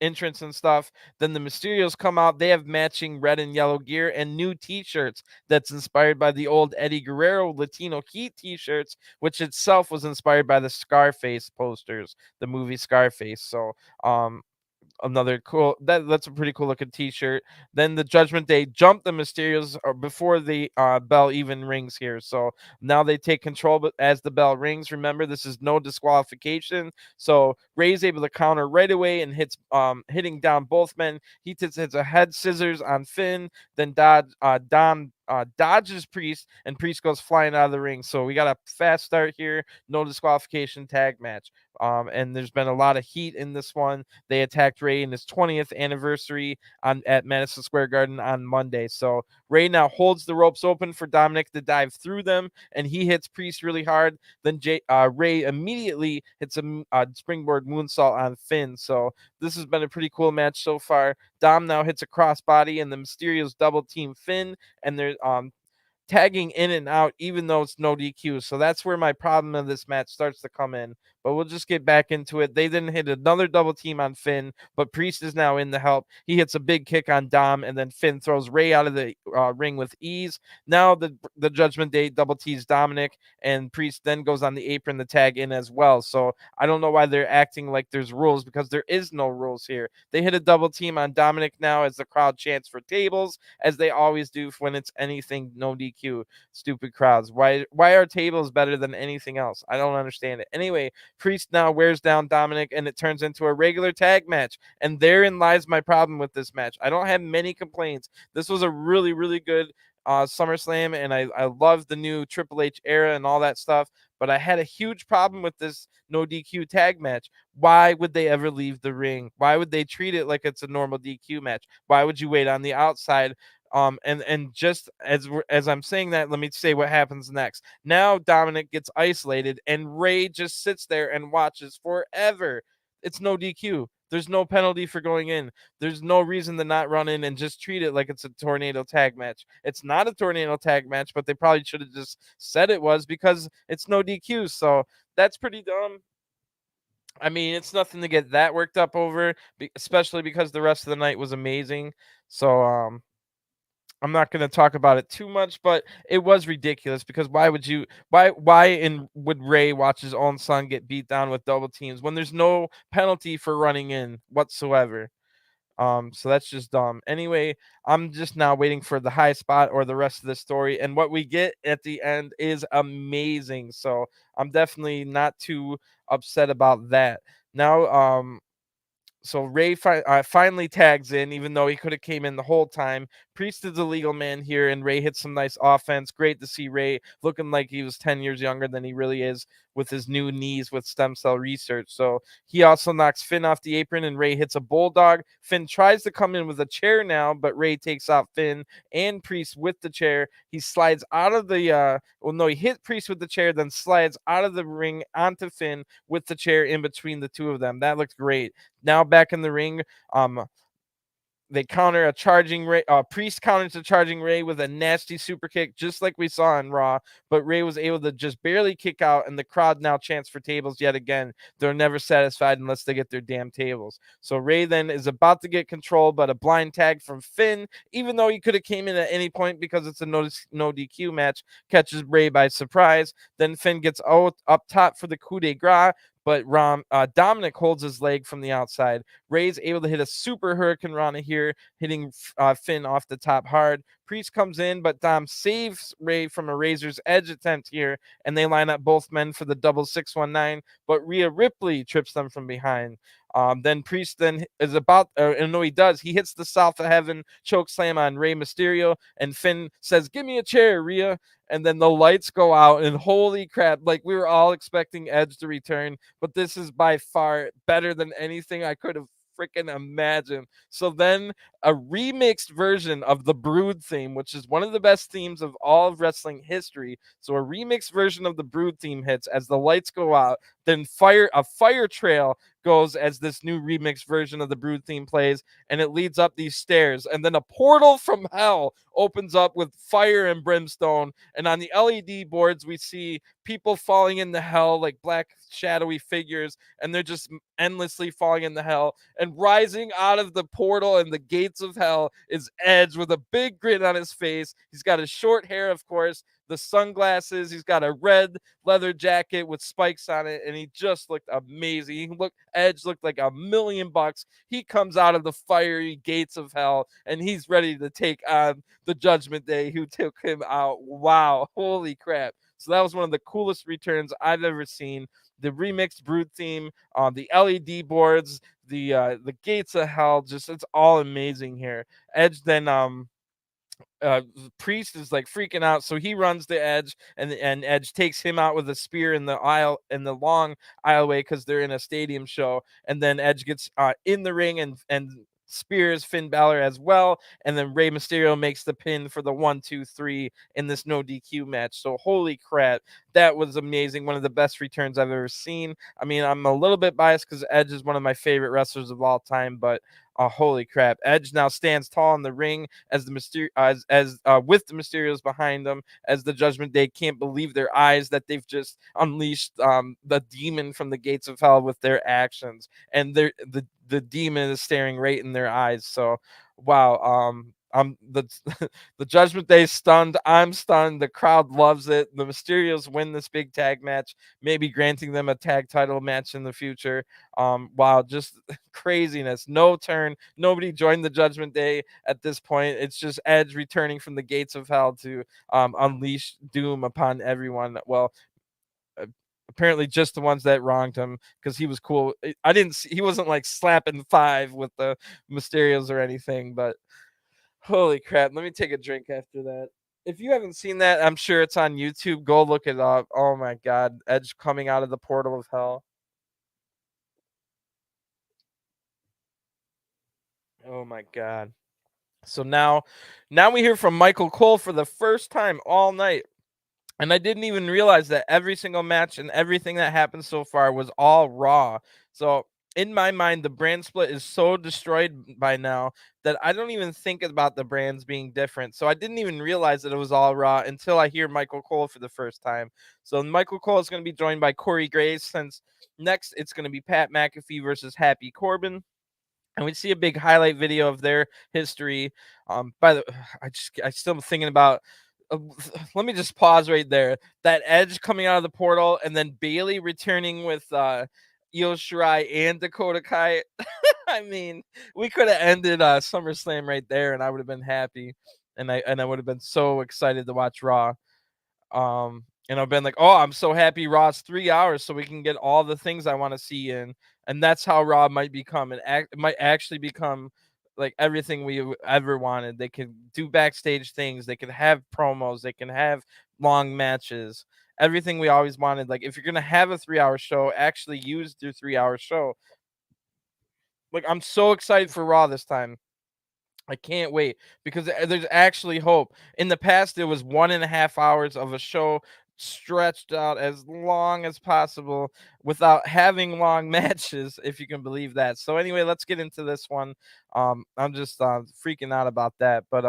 entrance and stuff. Then the Mysterios come out. They have matching red and yellow gear and new T-shirts that's inspired by the old Eddie Guerrero Latino Heat T-shirts, which itself was inspired by the Scarface posters, the movie Scarface. So another cool, that's a pretty cool looking t-shirt. Then the Judgment Day jumped the Mysterios before the bell even rings here, so now they take control. But as the bell rings, remember, this is no disqualification, so Ray's able to counter right away and hitting down both men. He hits a head scissors on Finn, then Dom dodges Priest, and Priest goes flying out of the ring. So we got a fast start here, no disqualification tag match. And there's been a lot of heat in this one. They attacked Ray in his 20th anniversary at Madison Square Garden on Monday. So Ray now holds the ropes open for Dominik to dive through them, and he hits Priest really hard. Then Ray immediately hits a springboard moonsault on Finn. So this has been a pretty cool match so far. Dom now hits a crossbody, and the Mysterios double team Finn, and they're tagging in and out, even though it's no DQ. So that's where my problem of this match starts to come in. But we'll just get back into it. They then hit another double team on Finn, but Priest is now in the help. He hits a big kick on Dom, and then Finn throws Ray out of the ring with ease. Now the Judgment Day double tees Dominik, and Priest then goes on the apron to tag in as well. So I don't know why they're acting like there's rules, because there is no rules here. They hit a double team on Dominik now as the crowd chants for tables, as they always do when it's anything no DQ. Stupid crowds. Why are tables better than anything else? I don't understand it. Anyway, Priest now wears down Dominik, and it turns into a regular tag match. And therein lies my problem with this match. I don't have many complaints. This was a really, really good SummerSlam, and I love the new Triple H era and all that stuff. But I had a huge problem with this no DQ tag match. Why would they ever leave the ring? Why would they treat it like it's a normal DQ match? Why would you wait on the outside? And just as I'm saying that, let me say what happens next. Now Dominik gets isolated, and Ray just sits there and watches forever. It's no DQ. There's no penalty for going in. There's no reason to not run in and just treat it like it's a tornado tag match. It's not a tornado tag match, but they probably should have just said it was, because it's no DQ. So that's pretty dumb. I mean, it's nothing to get that worked up over, especially because the rest of the night was amazing. So I'm not going to talk about it too much, but it was ridiculous, because why would Ray watch his own son get beat down with double teams when there's no penalty for running in whatsoever? So that's just dumb. Anyway, I'm just now waiting for the high spot or the rest of the story, and what we get at the end is amazing. So I'm definitely not too upset about that. Now, so Ray finally tags in, even though he could have came in the whole time. Priest is the legal man here, and Ray hits some nice offense. Great to see Ray looking like he was 10 years younger than he really is with his new knees with stem cell research. So he also knocks Finn off the apron, and Ray hits a bulldog. Finn tries to come in with a chair now, but Ray takes out Finn and Priest with the chair. He slides out of the he hit Priest with the chair, then slides out of the ring onto Finn with the chair in between the two of them. That looked great. Now back in the ring, they counter a charging Ray. Priest counters a charging Ray with a nasty super kick, just like we saw in Raw. But Ray was able to just barely kick out, and the crowd now chants for tables yet again. They're never satisfied unless they get their damn tables. So Ray then is about to get control, but a blind tag from Finn, even though he could have came in at any point because it's a no DQ match, catches Ray by surprise. Then Finn gets out up top for the coup de grace, but Dominik holds his leg from the outside. Ray's able to hit a super Hurricane Rana here, hitting Finn off the top hard. Priest comes in, but Dom saves Ray from a Razor's Edge attempt here, and they line up both men for the double 619, but Rhea Ripley trips them from behind. Then Priest then is about, he does. He hits the South of Heaven choke slam on Rey Mysterio, and Finn says, "Give me a chair, Rhea." And then the lights go out, and holy crap, like we were all expecting Edge to return, but this is by far better than anything I could have freaking imagined. So then a remixed version of the Brood theme, which is one of the best themes of all of wrestling history. So a remixed version of the Brood theme hits as the lights go out. Then a fire trail goes as this new remix version of the Brood theme plays, and it leads up these stairs. And then a portal from hell opens up with fire and brimstone. And on the LED boards, we see people falling into hell like black shadowy figures, and they're just endlessly falling into hell. And rising out of the portal and the gates of hell is Edge with a big grin on his face. He's got his short hair, of course, the sunglasses. He's got a red leather jacket with spikes on it, and he just looked amazing. Edge looked like $1,000,000. He comes out of the fiery gates of hell, and he's ready to take on the Judgment Day, who took him out. Wow, holy crap. So that was one of the coolest returns I've ever seen. The remixed Brood theme, the LED boards, the gates of hell, just it's all amazing here. Edge then Priest is like freaking out, so he runs the Edge, and Edge takes him out with a spear in the long aisleway because they're in a stadium show, and then Edge gets in the ring and spears Finn Balor as well, and then Rey Mysterio makes the pin for the 1-2-3 in this no DQ match. So holy crap, that was amazing. One of the best returns I've ever seen. I mean, I'm a little bit biased because Edge is one of my favorite wrestlers of all time, but holy crap! Edge now stands tall in the ring as the with the Mysterios behind them, as the Judgment Day can't believe their eyes that they've just unleashed the demon from the gates of hell with their actions, and the demon is staring right in their eyes. So, wow. The the Judgment Day stunned. I'm stunned. The crowd loves it. The Mysterios win this big tag match, maybe granting them a tag title match in the future. Wow, just craziness. No turn. Nobody joined the Judgment Day at this point. It's just Edge returning from the gates of hell to unleash doom upon everyone. Well, apparently just the ones that wronged him, because he was cool. I didn't see, he wasn't like slapping five with the Mysterios or anything, but holy crap. Let me take a drink after that. If you haven't seen that, I'm sure it's on YouTube. Go look it up. Oh my God. Edge coming out of the portal of hell. Oh my God. So now we hear from Michael Cole for the first time all night. And I didn't even realize that every single match and everything that happened so far was all Raw. So in my mind, the brand split is so destroyed by now that I don't even think about the brands being different. So I didn't even realize that it was all Raw until I hear Michael Cole for the first time. So Michael Cole is going to be joined by Corey Graves, since next it's going to be Pat McAfee versus Happy Corbin. And we see a big highlight video of their history. By the, I still thinking about. Let me just pause right there. That Edge coming out of the portal, and then Bayley returning with Io Shirai and Dakota Kai. I mean, we could have ended SummerSlam right there, and I would have been happy, and I would have been so excited to watch Raw. And I've been like, oh, I'm so happy Raw's 3 hours so we can get all the things I want to see in. And that's how Raw might become. It might actually become like everything we ever wanted. They could do backstage things, they could have promos, they can have long matches, everything we always wanted. Like if you're gonna have a 3-hour show, actually use your 3-hour show. Like I'm so excited for Raw this time. I can't wait because there's actually hope. In the past, it was 1.5 hours of a show stretched out as long as possible without having long matches, if you can believe that. So anyway, let's get into this one. I'm just freaking out about that, but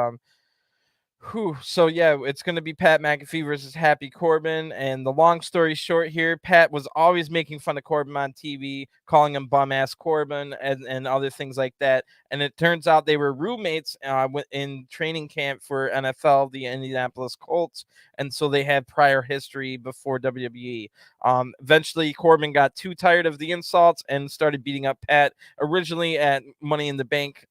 whew. So yeah, it's gonna be Pat McAfee versus Happy Corbin. And the long story short here, Pat was always making fun of Corbin on TV, calling him bum ass Corbin and other things like that. And it turns out they were roommates in training camp for NFL, the Indianapolis Colts, and so they had prior history before WWE. Eventually, Corbin got too tired of the insults and started beating up Pat. Originally at Money in the Bank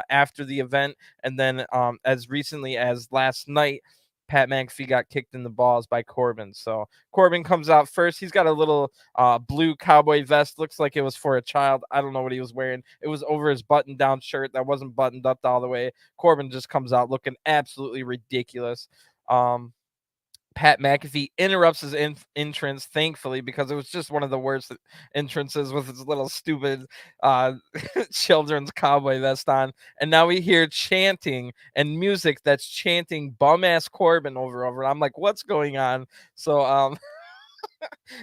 after the event, and then as recently as last night, Pat McAfee got kicked in the balls by Corbin. So Corbin comes out first. He's got a little blue cowboy vest. Looks like it was for a child. I don't know what he was wearing. It was over his button-down shirt that wasn't buttoned up all the way. Corbin just comes out looking absolutely ridiculous. Pat McAfee interrupts his entrance, thankfully, because it was just one of the worst entrances with his little stupid children's cowboy vest on. And now we hear chanting and music that's chanting bum ass Corbin over. I'm like, what's going on? So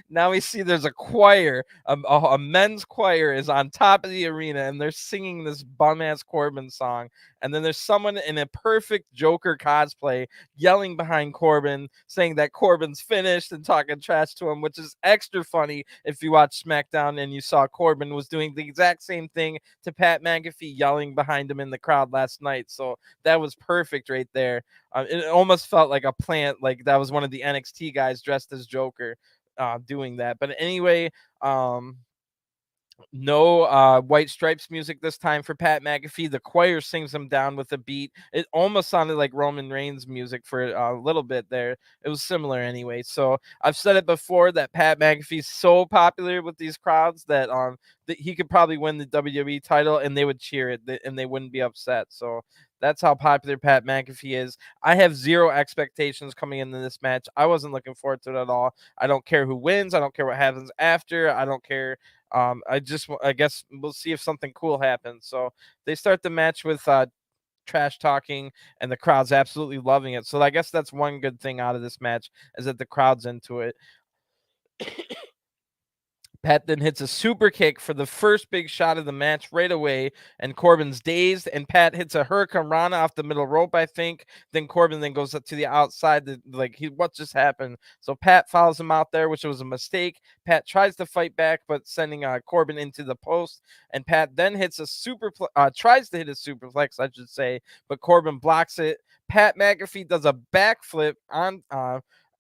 now we see there's a choir, a men's choir is on top of the arena, and they're singing this bum ass Corbin song. And then there's someone in a perfect Joker cosplay yelling behind Corbin, saying that Corbin's finished and talking trash to him, which is extra funny if you watch SmackDown and you saw Corbin was doing the exact same thing to Pat McAfee, yelling behind him in the crowd last night. So that was perfect right there. It almost felt like a plant, like that was one of the NXT guys dressed as Joker doing that. But anyway, no White Stripes music this time for Pat McAfee. The choir sings him down with a beat. It almost sounded like Roman Reigns music for a little bit there. It was similar anyway. So I've said it before that Pat McAfee's so popular with these crowds that that he could probably win the WWE title and they would cheer it and they wouldn't be upset. So that's how popular Pat McAfee is. I have zero expectations coming into this match. I wasn't looking forward to it at all. I don't care who wins. I don't care what happens after. I don't care. I guess we'll see if something cool happens. So they start the match with trash talking, and the crowd's absolutely loving it. So I guess that's one good thing out of this match is that the crowd's into it. Pat then hits a super kick for the first big shot of the match right away, and Corbin's dazed, and Pat hits a Hurricane Rana off the middle rope, I think. Then Corbin then goes up to the outside, what just happened? So Pat follows him out there, which was a mistake. Pat tries to fight back, but sending Corbin into the post, and Pat then hits a tries to hit a superplex, I should say, but Corbin blocks it. Pat McAfee does a backflip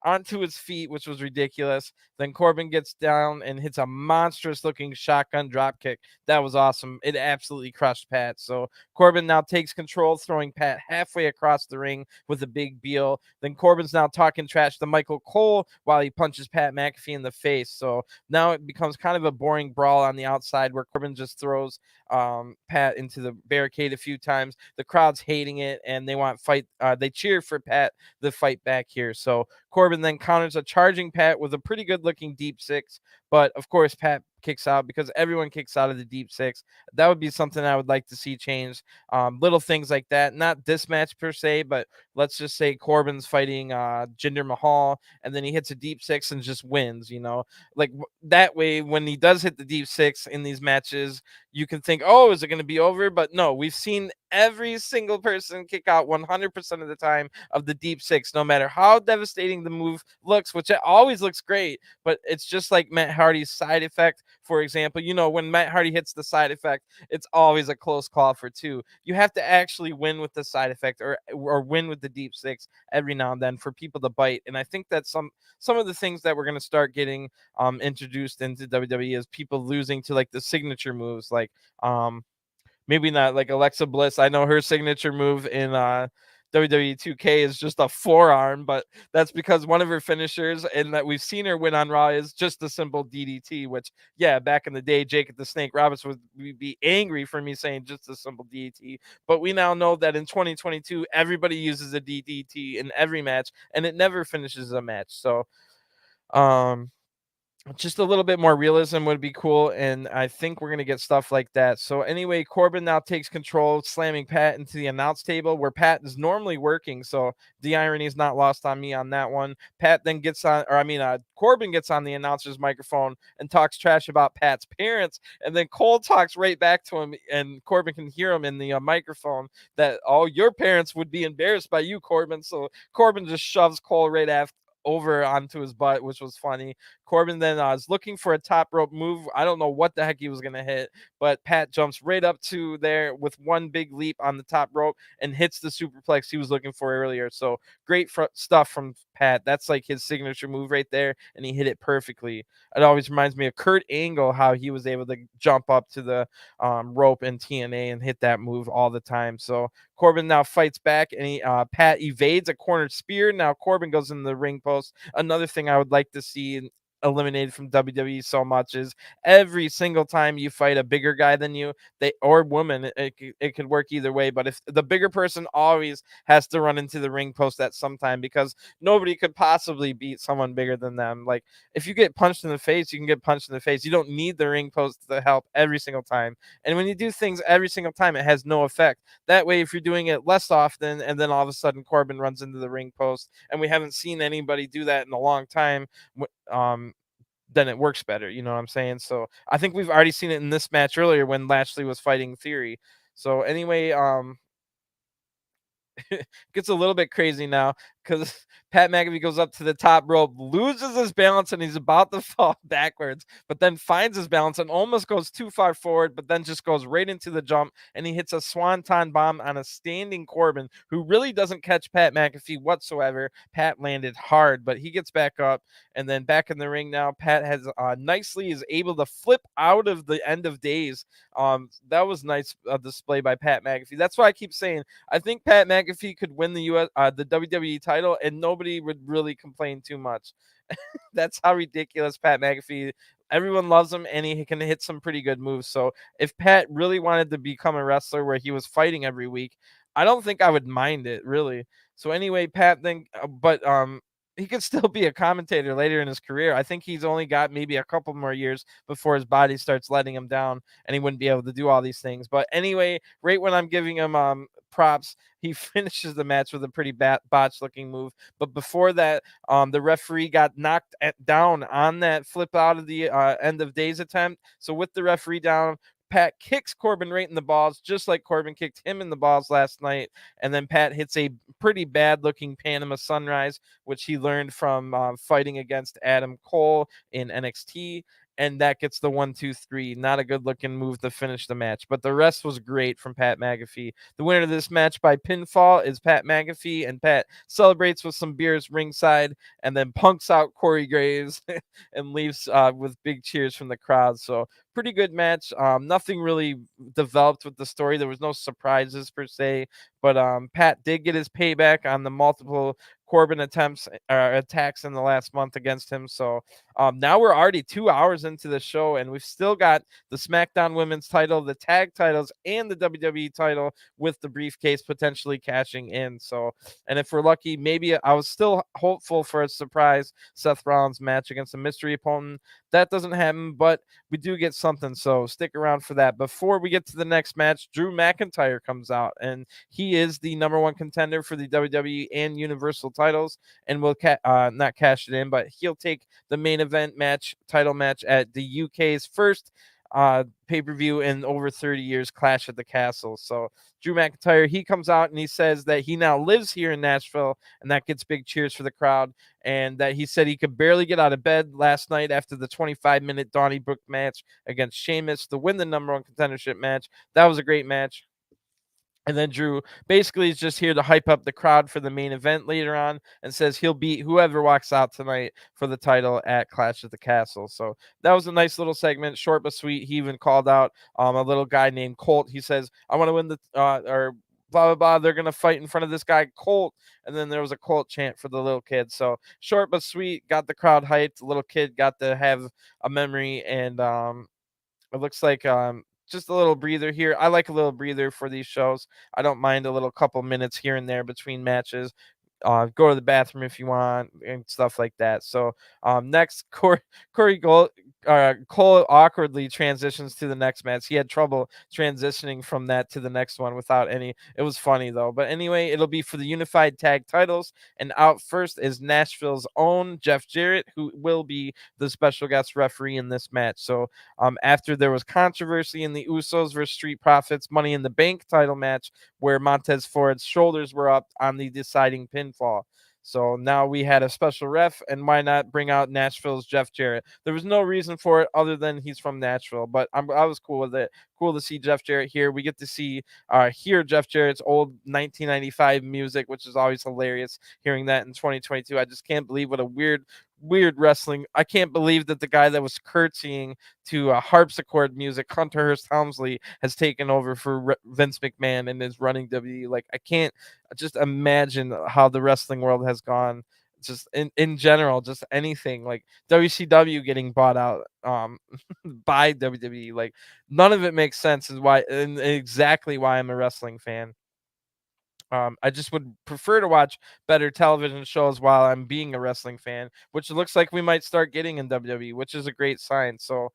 onto his feet, which was ridiculous. Then Corbin gets down and hits a monstrous looking shotgun drop kick. That was awesome. It absolutely crushed Pat. So Corbin now takes control, throwing Pat halfway across the ring with a big Beal. Then Corbin's now talking trash to Michael Cole while he punches Pat McAfee in the face. So now it becomes kind of a boring brawl on the outside where Corbin just throws Pat into the barricade a few times. The crowd's hating it and they want fight. They cheer for Pat the fight back here. So Corbin then counters a charging Pat with a pretty good looking deep six, but of course Pat kicks out because everyone kicks out of the deep six. That would be something I would like to see change. Little things like that, not this match per se, but let's just say Corbin's fighting Jinder Mahal and then he hits a deep six and just wins, like that way when he does hit the deep six in these matches, you can think, oh, is it going to be over? But no, we've seen every single person kick out 100% of the time of the deep six, no matter how devastating the move looks, which it always looks great, but it's just like Matt Hardy's side effect. For example, when Matt Hardy hits the side effect, it's always a close call for two. You have to actually win with the side effect or win with the deep six every now and then for people to bite. And I think that some of the things that we're going to start getting introduced into WWE is people losing to like the signature moves, like maybe not like Alexa Bliss. I know her signature move in WWE 2K is just a forearm, but that's because one of her finishers, and that we've seen her win on Raw, is just a simple DDT, which, yeah, back in the day, Jake the Snake Roberts would be angry for me saying just a simple DDT. But we now know that in 2022, everybody uses a DDT in every match, and it never finishes a match. So, just a little bit more realism would be cool, and I think we're going to get stuff like that. So anyway, Corbin now takes control, slamming Pat into the announce table where Pat is normally working, so the irony is not lost on me on that one. Pat then gets on, Corbin gets on the announcer's microphone and talks trash about Pat's parents, and then Cole talks right back to him, and Corbin can hear him in the microphone that, oh, your parents would be embarrassed by you, Corbin. So Corbin just shoves Cole right after over onto his butt, which was funny. Corbin then is looking for a top rope move. I don't know what the heck he was going to hit, but Pat jumps right up to there with one big leap on the top rope and hits the superplex he was looking for earlier. So great stuff from Pat. That's like his signature move right there, and he hit it perfectly. It always reminds me of Kurt Angle, how he was able to jump up to the rope in TNA and hit that move all the time. So Corbin now fights back, and Pat evades a cornered spear. Now Corbin goes in the ring post. Another thing I would like to see eliminated from WWE so much is every single time you fight a bigger guy than you, they or woman, it could work either way. But if the bigger person always has to run into the ring post at some time, because nobody could possibly beat someone bigger than them. Like if you get punched in the face, you can get punched in the face. You don't need the ring post to help every single time. And when you do things every single time, it has no effect. That way, if you're doing it less often, and then all of a sudden Corbin runs into the ring post, and we haven't seen anybody do that in a long time, then it works better. You know what I'm saying? So I think we've already seen it in this match earlier when Lashley was fighting Theory. So anyway, gets a little bit crazy now because Pat McAfee goes up to the top rope, loses his balance, and he's about to fall backwards, but then finds his balance and almost goes too far forward, but then just goes right into the jump, and he hits a swanton bomb on a standing Corbin, who really doesn't catch Pat McAfee whatsoever. Pat landed hard, but he gets back up, and then back in the ring now, Pat has nicely is able to flip out of the end of days. That was nice display by Pat McAfee. That's why I keep saying I think Pat McAfee could win the WWE title, and nobody would really complain too much. That's how ridiculous Pat McAfee. Everyone loves him, and he can hit some pretty good moves. So if Pat really wanted to become a wrestler where he was fighting every week, I don't think I would mind it really. So anyway, Pat then, but he could still be a commentator later in his career. I think he's only got maybe a couple more years before his body starts letting him down, and he wouldn't be able to do all these things. But anyway, right when I'm giving him props, he finishes the match with a pretty botched looking move. But before that, the referee got knocked down on that flip out of the end of days attempt. So with the referee down, Pat kicks Corbin right in the balls, just like Corbin kicked him in the balls last night. And then Pat hits a pretty bad looking Panama Sunrise, which he learned from fighting against Adam Cole in NXT. And that gets the 1-2-3. Not a good looking move to finish the match, but the rest was great from Pat McAfee. The winner of this match by pinfall is Pat McAfee, and Pat celebrates with some beers ringside and then punks out Corey Graves and leaves with big cheers from the crowd. So pretty good match. Nothing really developed with the story. There was no surprises per se, but Pat did get his payback on the multiple Corbin attacks in the last month against him. So now we're already 2 hours into the show, and we've still got the SmackDown Women's title, the tag titles, and the WWE title with the briefcase potentially cashing in. So, and if we're lucky, maybe I was still hopeful for a surprise Seth Rollins match against a mystery opponent. That doesn't happen, but we do get something. So stick around for that. Before we get to the next match, Drew McIntyre comes out, and he is the #1 contender for the WWE and Universal titles, and will not cash it in, but he'll take the main event title match at the UK's first pay-per-view in over 30 years, Clash at the Castle. So Drew McIntyre, he comes out and he says that he now lives here in Nashville, and that gets big cheers for the crowd, and that he said he could barely get out of bed last night after the 25-minute Donnybrook match against Sheamus to win the #1 contendership match. That was a great match. And then Drew basically is just here to hype up the crowd for the main event later on, and says he'll beat whoever walks out tonight for the title at Clash at the Castle. So that was a nice little segment, short but sweet. He even called out a little guy named Colt. He says, I want to win the blah blah blah. They're gonna fight in front of this guy Colt, and then there was a Colt chant for the little kid. So short but sweet, got the crowd hyped. The little kid got to have a memory, and it looks like just a little breather here. I like a little breather for these shows. I don't mind a little couple minutes here and there between matches. Go to the bathroom if you want and stuff like that. So next, Cole awkwardly transitions to the next match. He had trouble transitioning from that to the next one without any. It was funny though. But anyway, it'll be for the unified tag titles. And out first is Nashville's own Jeff Jarrett, who will be the special guest referee in this match. So after there was controversy in the Usos versus Street Profits Money in the Bank title match, where Montez Ford's shoulders were up on the deciding pinfall. So now we had a special ref, and why not bring out Nashville's Jeff Jarrett? There was no reason for it other than he's from Nashville, but I was cool with it. Cool to see Jeff Jarrett here. We get to see hear Jeff Jarrett's old 1995 music, which is always hilarious. Hearing that in 2022, I just can't believe what a weird wrestling. I can't believe that the guy that was curtsying to harpsichord music, Hunter Hearst Helmsley, has taken over for Vince McMahon and is running WWE. Like, I can't just imagine how the wrestling world has gone. Just in general, just anything like WCW getting bought out by WWE. Like, none of it makes sense, is why, and exactly why I'm a wrestling fan. I just would prefer to watch better television shows while I'm being a wrestling fan, which looks like we might start getting in WWE, which is a great sign. So,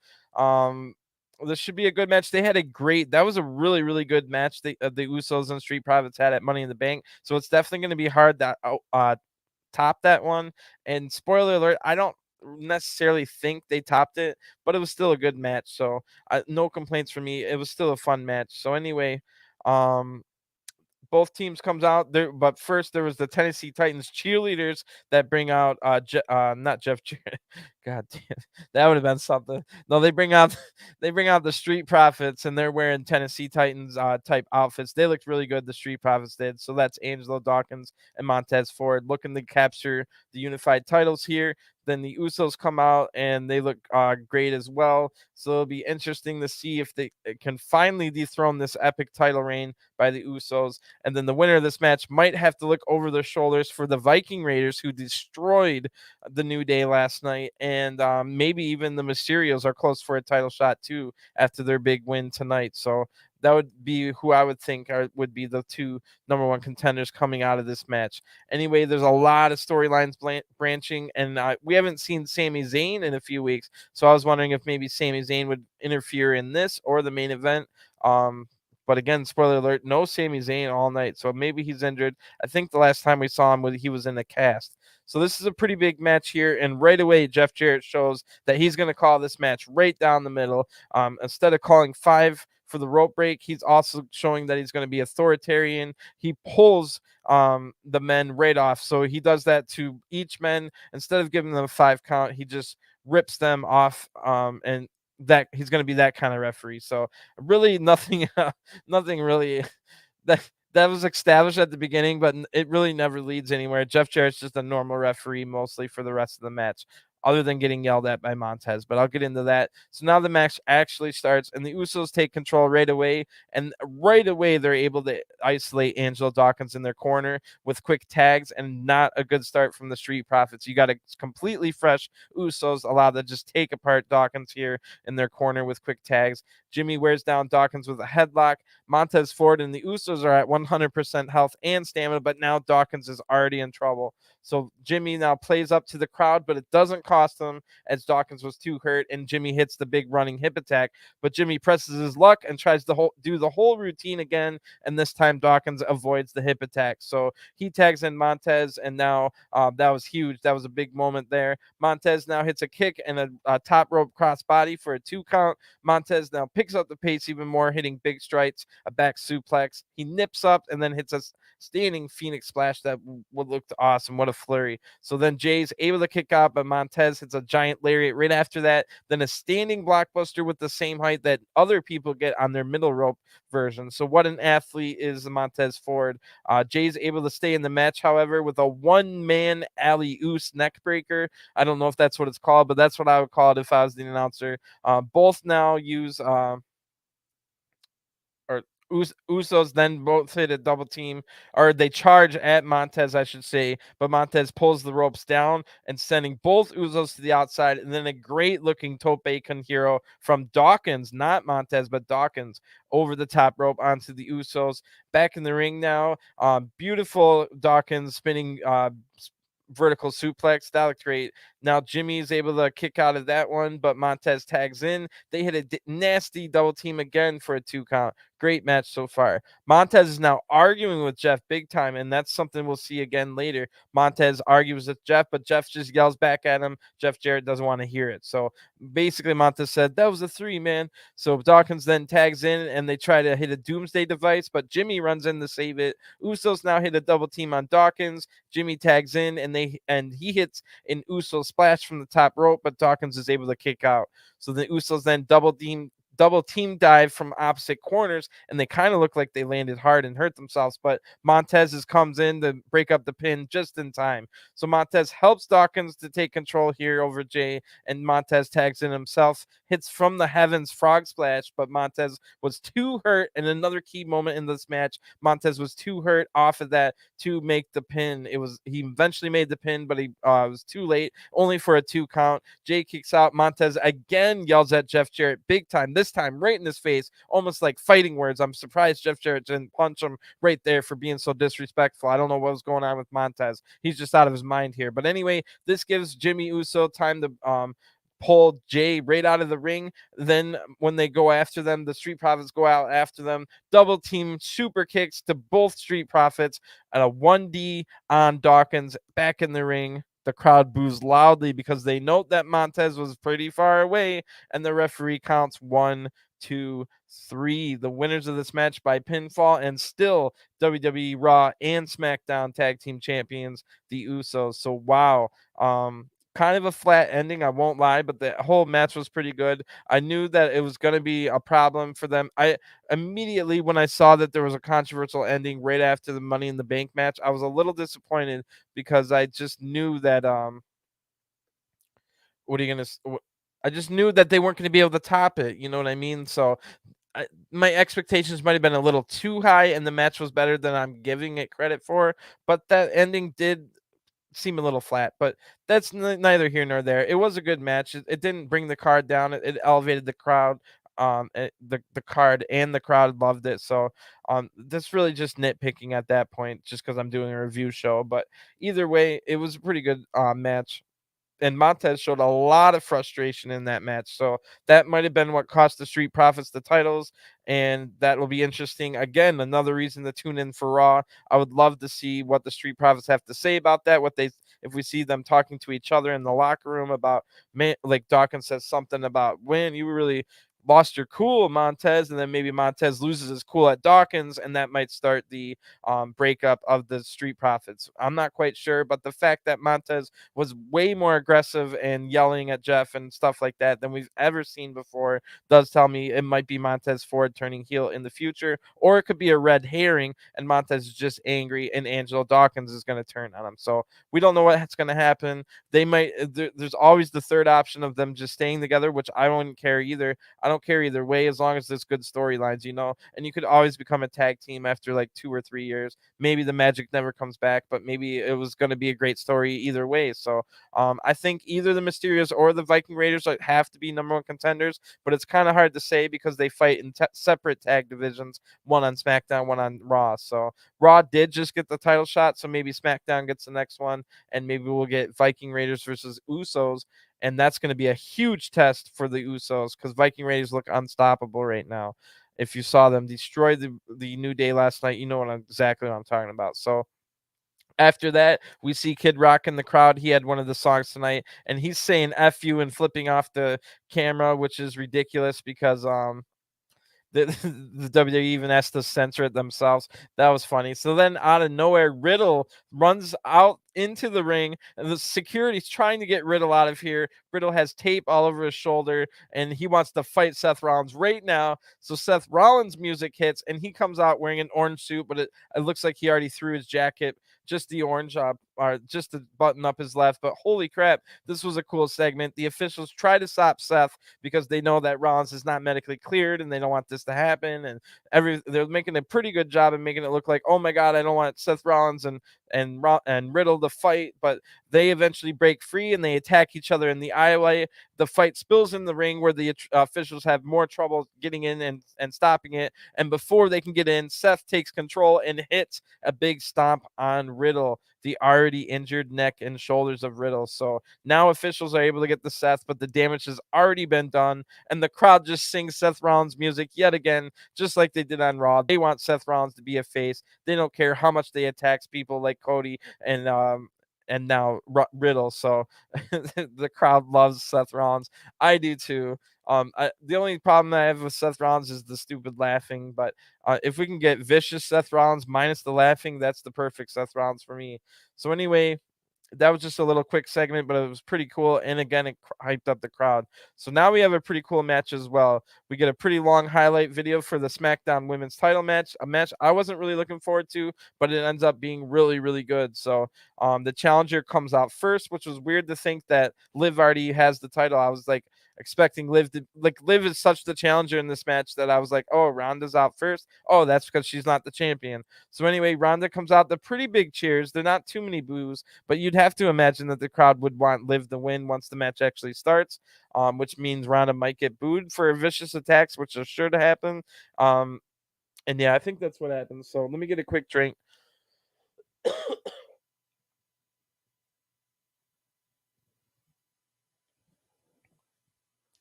this should be a good match. That was a really good match the Usos and Street Profits had at Money in the Bank. So it's definitely going to be hard to top that one. And spoiler alert, I don't necessarily think they topped it, but it was still a good match. So no complaints from me. It was still a fun match. So anyway, both teams comes out there, but first there was the Tennessee Titans cheerleaders that bring out not Jeff Jarrett. God damn, that would have been something. No, they bring out they bring out the Street Profits, and they're wearing Tennessee Titans type outfits. They looked really good, the Street Profits did. So that's Angelo, Dawkins, and Montez Ford looking to capture the unified titles here. Then the Usos come out and they look great as well. So it'll be interesting to see if they can finally dethrone this epic title reign by the Usos. And then the winner of this match might have to look over their shoulders for the Viking Raiders, who destroyed the New Day last night. And maybe even the Mysterios are close for a title shot too after their big win tonight. So that would be who I would think would be the two number one contenders coming out of this match. Anyway, there's a lot of storylines branching, and we haven't seen Sami Zayn in a few weeks. So I was wondering if maybe Sami Zayn would interfere in this or the main event. But again, spoiler alert, no Sami Zayn all night. So maybe he's injured. I think the last time we saw him, he was in a cast. So this is a pretty big match here. And right away, Jeff Jarrett shows that he's going to call this match right down the middle. Instead of calling 5 for the rope break, he's also showing that he's going to be authoritarian. He pulls the men right off. So he does that to each man. Instead of giving them a 5 count, he just rips them off and that he's going to be that kind of referee. So really nothing really that was established at the beginning, but it really never leads anywhere. Jeff Jarrett's just a normal referee mostly for the rest of the match, other than getting yelled at by Montez, but I'll get into that. So now the match actually starts, and the Usos take control right away, and right away they're able to isolate Angelo, Dawkins in their corner with quick tags, and not a good start from the Street Profits. You got a completely fresh Usos allowed to just take apart Dawkins here in their corner with quick tags. Jimmy wears down Dawkins with a headlock. Montez Ford and the Usos are at 100% health and stamina, but now Dawkins is already in trouble. So Jimmy now plays up to the crowd, but it doesn't cost him, as Dawkins was too hurt, and Jimmy hits the big running hip attack. But Jimmy presses his luck and tries to do the whole routine again, and this time Dawkins avoids the hip attack. So he tags in Montez, and now that was huge. That was a big moment there. Montez now hits a kick and a top rope crossbody for a 2 count. Montez now picks up the pace even more, hitting big strikes, a back suplex. He nips up and then hits a standing Phoenix splash that looked awesome. What a flurry. So then Jay's able to kick out, but Montez hits a giant lariat right after that. Then a standing blockbuster with the same height that other people get on their middle rope version. So what an athlete is Montez Ford. Jay's able to stay in the match, however, with a one-man alley-oos neck breaker. I don't know if that's what it's called, but that's what I would call it if I was the announcer. Both now use Usos then both hit a double team, or they charge at Montez, I should say, but Montez pulls the ropes down and sending both Usos to the outside, and then a great looking tope con hero from Dawkins, not Montez, but Dawkins, over the top rope onto the Usos. Back in the ring now, beautiful Dawkins spinning vertical suplex. That looked great. Now Jimmy is able to kick out of that one, but Montez tags in. They hit a nasty double team again for a 2 count. Great match so far. Montez is now arguing with Jeff big time, and that's something we'll see again later. Montez argues with Jeff, but Jeff just yells back at him. Jeff Jarrett doesn't want to hear it. So basically, Montez said, "That was a 3, man." So Dawkins then tags in, and they try to hit a doomsday device, but Jimmy runs in to save it. Usos now hit a double team on Dawkins. Jimmy tags in, and he hits an Uso splash from the top rope, but Dawkins is able to kick out. So the Usos then double team dive from opposite corners, and they kind of look like they landed hard and hurt themselves, but Montez comes in to break up the pin just in time. So Montez helps Dawkins to take control here over Jay, and Montez tags in himself, hits from the heavens frog splash, but Montez was too hurt. And another key moment in this match, Montez was too hurt off of that to make the pin. He eventually made the pin, but he was too late, only for a 2 count. Jay kicks out. Montez again yells at Jeff Jarrett big time, this time right in his face, almost like fighting words. I'm surprised Jeff Jarrett didn't punch him right there for being so disrespectful. I don't know what was going on with Montez. He's just out of his mind here. But anyway, this gives Jimmy Uso time to pull Jay right out of the ring. Then when they go after them, the Street Profits go out after them. Double team super kicks to both Street Profits and a 1D on Dawkins back in the ring. The crowd boos loudly because they note that Montez was pretty far away, and the referee counts 1, 2, 3. The winners of this match by pinfall, and still WWE Raw and SmackDown Tag Team Champions, the Usos. So wow, kind of a flat ending, I won't lie, but the whole match was pretty good. I knew that it was going to be a problem for them. I immediately, when I saw that there was a controversial ending right after the Money in the Bank match, I was a little disappointed because I just knew that I just knew that they weren't going to be able to top it. You know what I mean? So my expectations might have been a little too high, and the match was better than I'm giving it credit for. But that ending did seem a little flat, but that's neither here nor there. It was a good match. It didn't bring the card down. It elevated the crowd. The card and the crowd loved it. So that's really just nitpicking at that point, just because I'm doing a review show. But either way, it was a pretty good match. And Montez showed a lot of frustration in that match. So that might have been what cost the Street Profits the titles. And that will be interesting. Again, another reason to tune in for Raw. I would love to see what the Street Profits have to say about that. If we see them talking to each other in the locker room about, man, like Dawkins says something about, when you really lost your cool, Montez, and then maybe Montez loses his cool at Dawkins, and that might start the breakup of the Street Profits. I'm not quite sure, but the fact that Montez was way more aggressive and yelling at Jeff and stuff like that than we've ever seen before does tell me it might be Montez Ford turning heel in the future, or it could be a red herring and Montez is just angry and Angelo Dawkins is going to turn on him. So we don't know what's going to happen. They might. There's always the third option of them just staying together, which I wouldn't care either. I don't care either way as long as there's good storylines, and you could always become a tag team after like 2 or 3 years. Maybe the magic never comes back, but maybe it was going to be a great story either way. So I think either the Mysterios or the Viking Raiders have to be number 1 contenders, but it's kind of hard to say because they fight in separate tag divisions, one on SmackDown, one on Raw. So Raw did just get the title shot, so maybe SmackDown gets the next one, and maybe we'll get Viking Raiders versus Usos. And that's going to be a huge test for the Usos because Viking Raiders look unstoppable right now. If you saw them destroy the New Day last night, you know exactly what I'm talking about. So after that, we see Kid Rock in the crowd. He had one of the songs tonight, and he's saying F you and flipping off the camera, which is ridiculous because the WWE even has to censor it themselves. That was funny. So then out of nowhere, Riddle runs out into the ring, and the security's trying to get Riddle out of here. Riddle has tape all over his shoulder, and he wants to fight Seth Rollins right now. So Seth Rollins' music hits, and he comes out wearing an orange suit, but it looks like he already threw his jacket, just the orange or just to button up his left. But holy crap, this was a cool segment. The officials try to stop Seth because they know that Rollins is not medically cleared, and they don't want this to happen. And they're making a pretty good job of making it look like, oh my God, I don't want Seth Rollins and Riddle to fight, but they eventually break free and they attack each other in the aisleway. The fight spills in the ring where the officials have more trouble getting in and stopping it. And before they can get in, Seth takes control and hits a big stomp on Riddle, the already injured neck and shoulders of Riddle. So now officials are able to get the Seth, but the damage has already been done. And the crowd just sings Seth Rollins music yet again, just like they did on Raw. They want Seth Rollins to be a face. They don't care how much they attacks people like Cody and now Riddle. So the crowd loves Seth Rollins. I do too. The only problem I have with Seth Rollins is the stupid laughing, but if we can get vicious Seth Rollins minus the laughing, that's the perfect Seth Rollins for me. So anyway, that was just a little quick segment, but it was pretty cool. And again, it hyped up the crowd. So now we have a pretty cool match as well. We get a pretty long highlight video for the SmackDown Women's Title match, a match I wasn't really looking forward to, but it ends up being really, really good. So the challenger comes out first, which was weird to think that Liv already has the title. I was like expecting Liv to, like, Liv is such the challenger in this match that I was like, oh, Ronda's out first. Oh, that's because she's not the champion. So anyway, Ronda comes out, the pretty big cheers. They're not too many boos, but you'd have to imagine that the crowd would want Liv to win once the match actually starts, which means Ronda might get booed for vicious attacks, which are sure to happen. And yeah, I think that's what happens. So let me get a quick drink.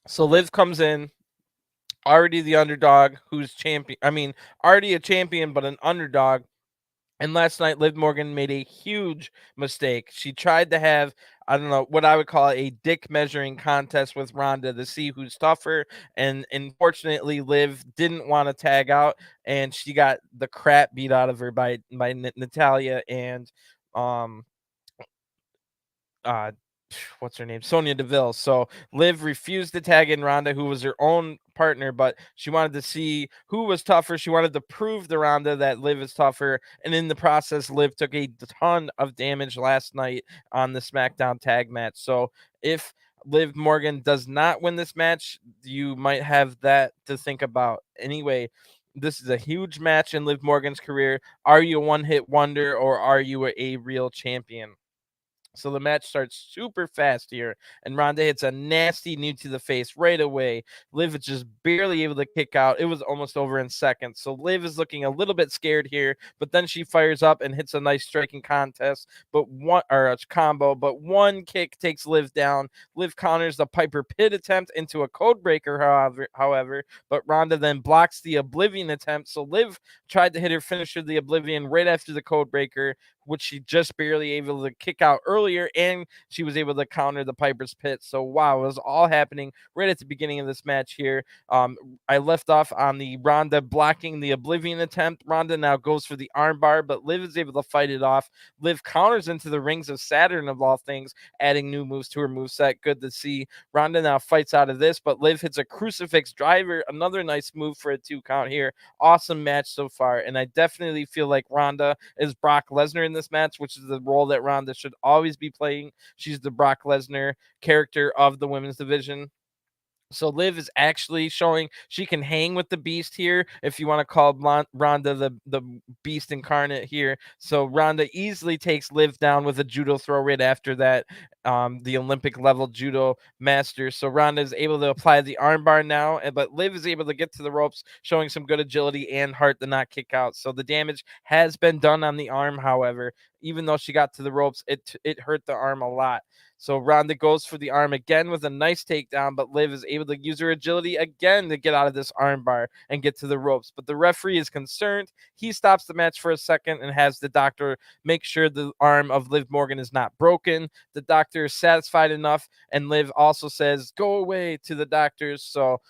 So Liv comes in, already the underdog, who's champion. I mean, already a champion, but an underdog. And last night, Liv Morgan made a huge mistake. She tried to have, I don't know, what I would call a dick measuring contest with Ronda to see who's tougher. And unfortunately, Liv didn't want to tag out, and she got the crap beat out of her by Natalya and uh what's her name, Sonya Deville. So Liv refused to tag in Ronda, who was her own partner, but she wanted to see who was tougher. She wanted to prove to Ronda that Liv is tougher, and in the process, Liv took a ton of damage last night on the SmackDown tag match. So if Liv Morgan does not win this match, you might have that to think about. Anyway, this is a huge match in Liv Morgan's career. Are you a one-hit wonder, or are you a real champion? So the match starts super fast here, and Ronda hits a nasty knee to the face right away. Liv is just barely able to kick out. It was almost over in seconds. So Liv is looking a little bit scared here, but then she fires up and hits a nice striking contest, but a combo. But one kick takes Liv down. Liv counters the Piper Pit attempt into a code breaker, however, but Ronda then blocks the Oblivion attempt. So Liv tried to hit her finisher, the Oblivion, right after the code breaker, which she just barely able to kick out earlier, and she was able to counter the Piper's Pit. So wow, it was all happening right at the beginning of this match here. I left off on the Ronda blocking the Oblivion attempt. Ronda now goes for the armbar, but Liv is able to fight it off. Liv counters into the Rings of Saturn of all things, adding new moves to her moveset. Good to see. Ronda now fights out of this, but Liv hits a crucifix driver, another nice move for a 2 count here. Awesome match so far, and I definitely feel like Ronda is Brock Lesnar in this match, which is the role that Ronda should always be playing. She's the Brock Lesnar character of the women's division. So Liv is actually showing she can hang with the beast here, if you want to call Ronda the beast incarnate here. So Ronda easily takes Liv down with a judo throw right after that, the Olympic level judo master. So Ronda is able to apply the armbar now, but Liv is able to get to the ropes, showing some good agility and heart to not kick out. So the damage has been done on the arm, however. Even though she got to the ropes, it hurt the arm a lot. So Ronda goes for the arm again with a nice takedown, but Liv is able to use her agility again to get out of this armbar and get to the ropes. But the referee is concerned. He stops the match for a second and has the doctor make sure the arm of Liv Morgan is not broken. The doctor is satisfied enough, and Liv also says, "Go away," to the doctors. So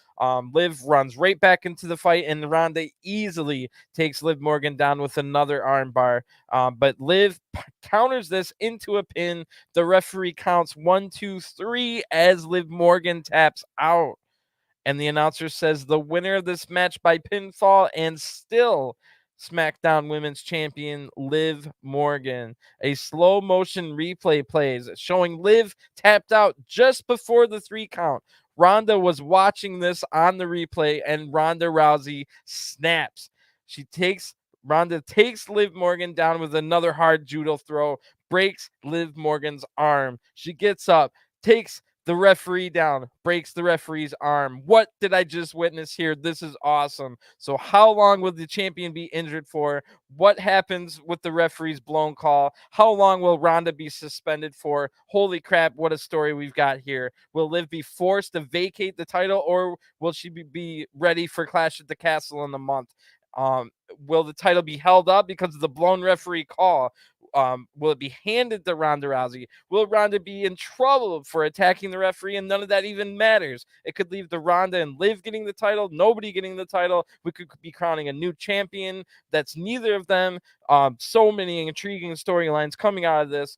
Liv runs right back into the fight, and Ronda easily takes Liv Morgan down with another armbar. But Liv counters this into a pin. The referee counts 1, 2, 3 as Liv Morgan taps out. And the announcer says the winner of this match by pinfall and still SmackDown Women's Champion Liv Morgan. A slow motion replay plays showing Liv tapped out just before the 3 count. Ronda was watching this on the replay, and Ronda Rousey snaps. Ronda takes Liv Morgan down with another hard judo throw, breaks Liv Morgan's arm. She gets up, takes the referee down, breaks the referee's arm. What did I just witness here? This is awesome. So how long will the champion be injured for? What happens with the referee's blown call? How long will Ronda be suspended for? Holy crap, what a story we've got here. Will Liv be forced to vacate the title, or will she be ready for Clash at the Castle in a month? Will the title be held up because of the blown referee call? Will it be handed to Ronda Rousey? Will Ronda be in trouble for attacking the referee? And none of that even matters. It could leave the Ronda and Liv getting the title, nobody getting the title. We could be crowning a new champion that's neither of them. So many intriguing storylines coming out of this,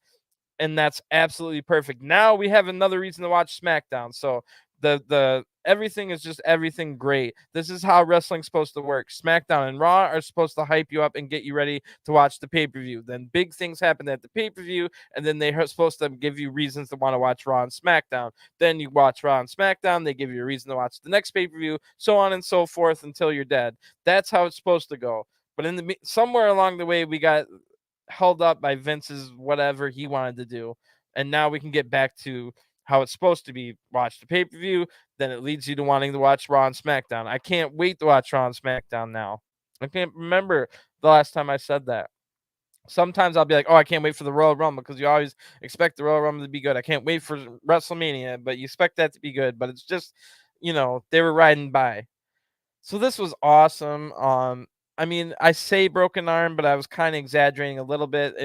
and that's absolutely perfect. Now we have another reason to watch SmackDown. So the everything is just everything great. This is how wrestling's supposed to work. SmackDown and Raw are supposed to hype you up and get you ready to watch the pay-per-view. Then big things happen at the pay-per-view, and then they're supposed to give you reasons to want to watch Raw and SmackDown. Then you watch Raw and SmackDown, they give you a reason to watch the next pay-per-view, so on and so forth until you're dead. That's how it's supposed to go. But somewhere along the way, we got held up by Vince's whatever he wanted to do, and now we can get back to how it's supposed to be. Watch the pay-per-view, then it leads you to wanting to watch Raw and SmackDown. I can't wait to watch Raw and SmackDown now. I can't remember the last time I said that. Sometimes I'll be like, oh, I can't wait for the Royal Rumble, because you always expect the Royal Rumble to be good. I can't wait for WrestleMania, but you expect that to be good. But it's just, they were riding by. So this was awesome. I mean, I say broken arm, but I was kind of exaggerating a little bit.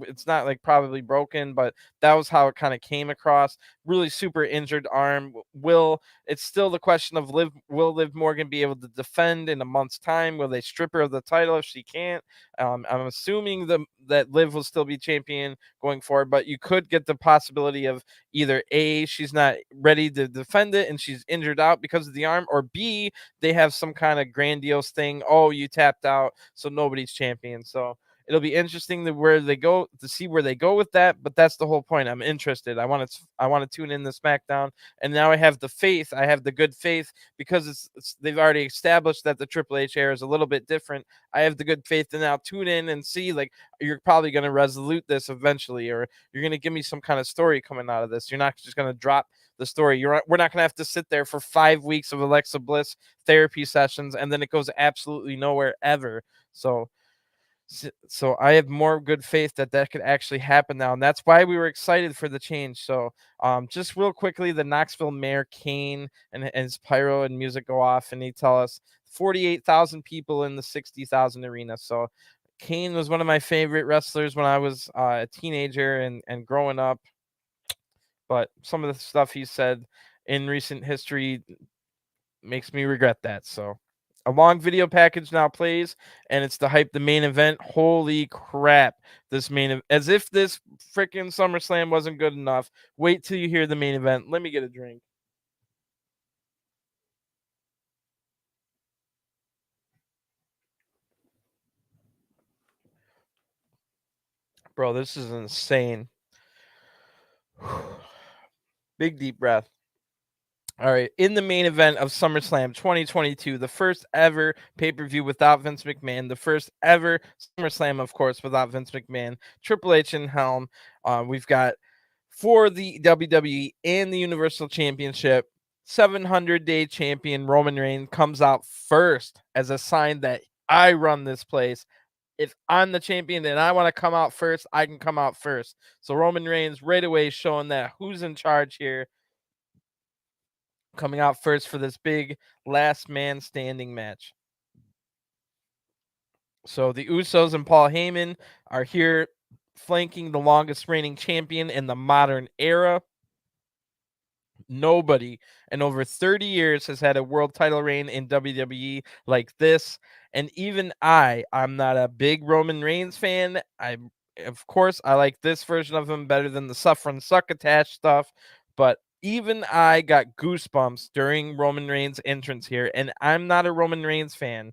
It's not like probably broken, but that was how it kind of came across. Really super injured arm. It's still the question of will Liv Morgan be able to defend in a month's time? Will they strip her of the title if she can't? I'm assuming that Liv will still be champion going forward, but you could get the possibility of either A, she's not ready to defend it and she's injured out because of the arm, or B, they have some kind of grandiose thing. Oh, you tapped out, so nobody's champion. So it'll be interesting to see where they go with that. But that's the whole point. I'm interested. I want to tune in to SmackDown, and now I have the faith. I have the good faith because they've already established that the Triple H era is a little bit different. I have the good faith to now tune in and see, like, you're probably going to resolute this eventually, or you're going to give me some kind of story coming out of this. You're not just going to drop the story. We're not going to have to sit there for 5 weeks of Alexa Bliss therapy sessions, and then it goes absolutely nowhere ever. So I have more good faith that could actually happen now, and that's why we were excited for the change. So just real quickly, the Knoxville mayor, Kane, and his pyro and music go off, and he tell us 48,000 people in the 60,000 arena. So Kane was one of my favorite wrestlers when I was a teenager and growing up, but some of the stuff he said in recent history makes me regret that. So a long video package now plays, and it's to hype the main event. Holy crap. As if this freaking SummerSlam wasn't good enough. Wait till you hear the main event. Let me get a drink. Bro, this is insane. Big deep breath. All right, in the main event of SummerSlam 2022, the first ever pay-per-view without Vince McMahon, the first ever SummerSlam, of course, without Vince McMahon, Triple H and helm. We've got, for the WWE and the Universal Championship, 700-day champion Roman Reigns comes out first as a sign that I run this place. If I'm the champion and I want to come out first, I can come out first. So Roman Reigns right away showing that who's in charge here, coming out first for this big last man standing match. So the Usos and Paul Heyman are here flanking the longest reigning champion in the modern era. Nobody in over 30 years has had a world title reign in WWE like this. And even I'm not a big Roman Reigns fan. Of course, I like this version of him better than the suffer and succotash stuff. But even I got goosebumps during Roman Reigns' entrance here. And I'm not a Roman Reigns fan.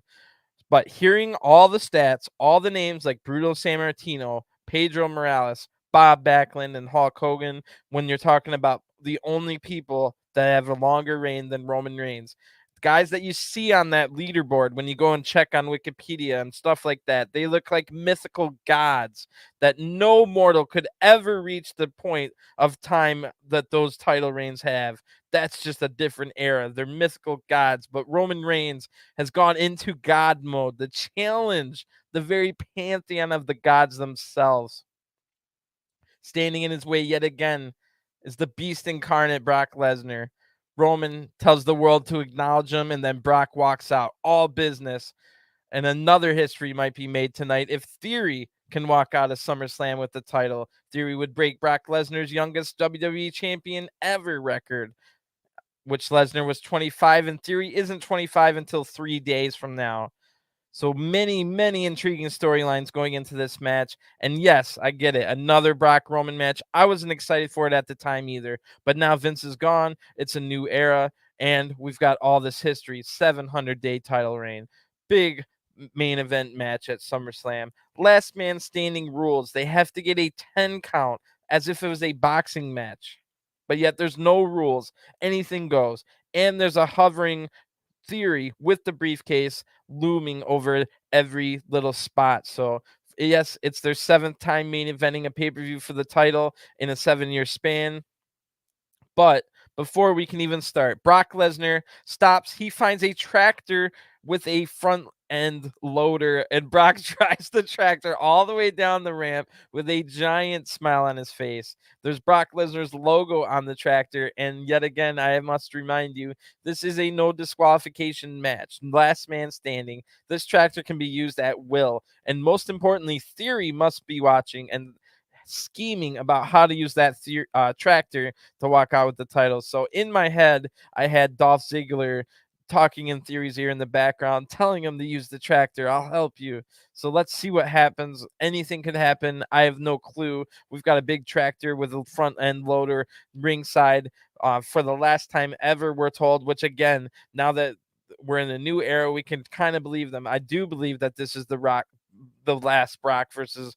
But hearing all the stats, all the names like Bruno Sammartino, Pedro Morales, Bob Backlund, and Hulk Hogan, when you're talking about the only people that have a longer reign than Roman Reigns, guys that you see on that leaderboard when you go and check on Wikipedia and stuff like that, they look like mythical gods that no mortal could ever reach the point of time that those title reigns have. That's just a different era. They're mythical gods, but Roman Reigns has gone into God mode, the challenge, the very pantheon of the gods themselves. Standing in his way yet again is the beast incarnate, Brock Lesnar. Roman tells the world to acknowledge him, and then Brock walks out. All business. And another history might be made tonight if Theory can walk out of SummerSlam with the title. Theory would break Brock Lesnar's youngest WWE champion ever record, which Lesnar was 25, and Theory isn't 25 until 3 days from now. So many, many intriguing storylines going into this match. And yes, I get it. Another Brock Roman match. I wasn't excited for it at the time either. But now Vince is gone. It's a new era. And we've got all this history. 700-day title reign. Big main event match at SummerSlam. Last man standing rules. They have to get a 10 count as if it was a boxing match. But yet there's no rules. Anything goes. And there's a hovering Theory with the briefcase looming over every little spot. So yes, it's their 7th time main eventing a pay-per-view for the title in a 7-year span. But before we can even start, Brock Lesnar stops. He finds a tractor with a front end loader, and Brock drives the tractor all the way down the ramp with a giant smile on his face. There's Brock Lesnar's logo on the tractor, and yet again, I must remind you, this is a no disqualification match. Last man standing. This tractor can be used at will, and most importantly, Theory must be watching and scheming about how to use that tractor to walk out with the title. So in my head, I had Dolph Ziggler talking in Theory's ear in the background, telling him to use the tractor. I'll help you. So let's see what happens. Anything could happen. I have no clue. We've got a big tractor with a front end loader ringside for the last time ever, we're told, which again, now that we're in a new era, we can kind of believe them. I do believe that this is the last Brock versus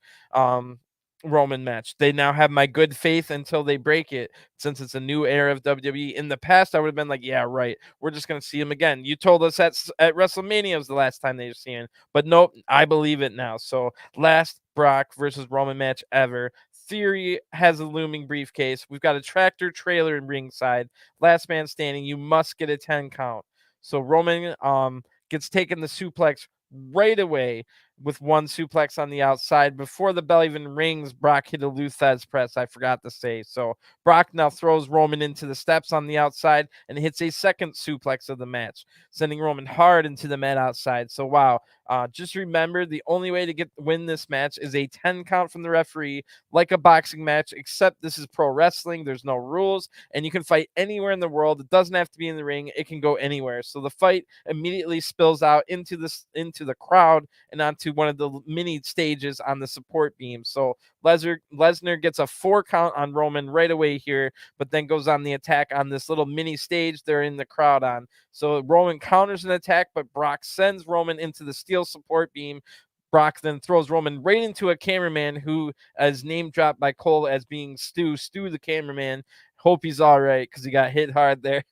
Roman match. They now have my good faith until they break it, since it's a new era of WWE. In the past, I would have been like, yeah, right. We're just going to see him again. You told us at WrestleMania was the last time they were seeing, but nope, I believe it now. So last Brock versus Roman match ever. Theory has a looming briefcase. We've got a tractor trailer in ringside. Last man standing. You must get a 10 count. So Roman gets taken the suplex right away with one suplex on the outside. Before the bell even rings, Brock hit a Lou Thesz press, I forgot to say. So Brock now throws Roman into the steps on the outside and hits a second suplex of the match, sending Roman hard into the mat outside. So wow, just remember, the only way to win this match is a 10 count from the referee, like a boxing match, except this is pro wrestling. There's no rules, and you can fight anywhere in the world. It doesn't have to be in the ring. It can go anywhere. So the fight immediately spills out into the crowd and onto one of the mini stages on the support beam. So Lesnar gets a 4 count on Roman right away here, but then goes on the attack on this little mini stage they're in the crowd on. So Roman counters an attack, but Brock sends Roman into the steel support beam. Brock then throws Roman right into a cameraman who is name dropped by Cole as being Stu the cameraman. Hope he's all right because he got hit hard there.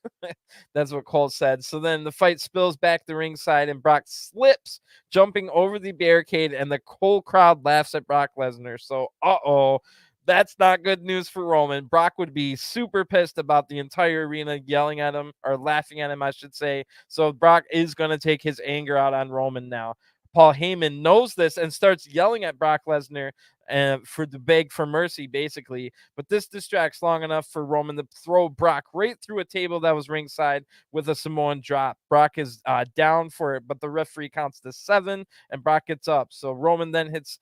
That's what Cole said. So then the fight spills back to ringside, and Brock slips, jumping over the barricade, and the whole crowd laughs at Brock Lesnar. So, that's not good news for Roman. Brock would be super pissed about the entire arena yelling at him, or laughing at him, I should say. So Brock is going to take his anger out on Roman now. Paul Heyman knows this and starts yelling at Brock Lesnar to beg for mercy, basically. But this distracts long enough for Roman to throw Brock right through a table that was ringside with a Samoan drop. Brock is down for it, but the referee counts to 7, and Brock gets up. So Roman then hits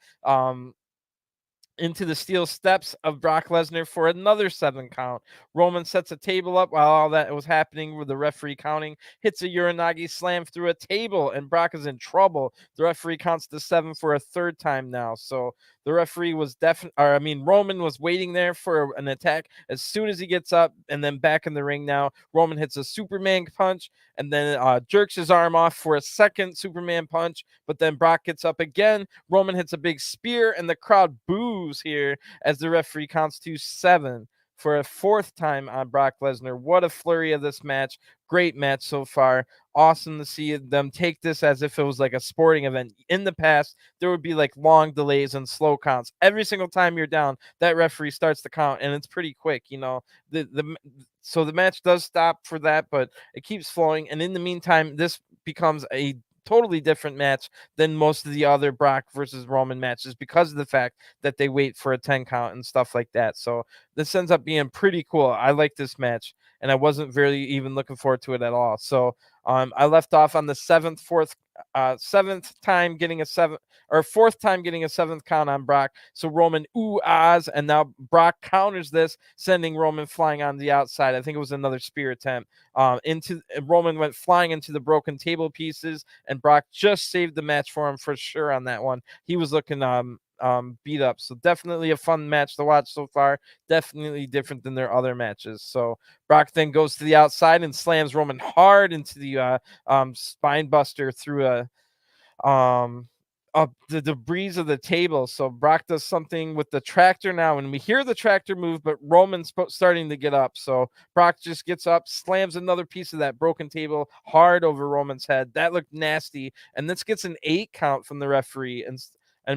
into the steel steps of Brock Lesnar for another 7 count. Roman sets a table up while all that was happening with the referee counting, hits a Uranagi slam through a table, and Brock is in trouble. The referee counts to 7 for a third time now. So the referee was Roman was waiting there for an attack as soon as he gets up, and then back in the ring now. Roman hits a Superman punch and then jerks his arm off for a second Superman punch, but then Brock gets up again. Roman hits a big spear, and the crowd boos here as the referee counts to 7 for a fourth time on Brock Lesnar. What a flurry of this match. Great match so far. Awesome to see them take this as if it was like a sporting event. In the past, there would be like long delays and slow counts. Every single time you're down, that referee starts to count, and it's pretty quick. So the match does stop for that, but it keeps flowing. And in the meantime, this becomes a totally different match than most of the other Brock versus Roman matches because of the fact that they wait for a 10 count and stuff like that. So this ends up being pretty cool. I like this match, and I wasn't really even looking forward to it at all. So I left off on the fourth time getting a 7th count on Brock. So Roman ahs, and now Brock counters this, sending Roman flying on the outside. I think it was another spear attempt. Roman went flying into the broken table pieces, and Brock just saved the match for him for sure on that one. He was looking beat up. So definitely a fun match to watch so far. Definitely different than their other matches. So Brock then goes to the outside and slams Roman hard into the spine buster through the debris of the table. So Brock does something with the tractor now, and we hear the tractor move, but Roman's starting to get up. So Brock just gets up, slams another piece of that broken table hard over Roman's head. That looked nasty, and this gets an 8 count from the referee. And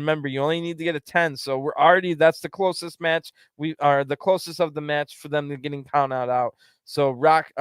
remember, you only need to get a 10. So that's the closest match. We are the closest of the match for them to getting counted out. So Brock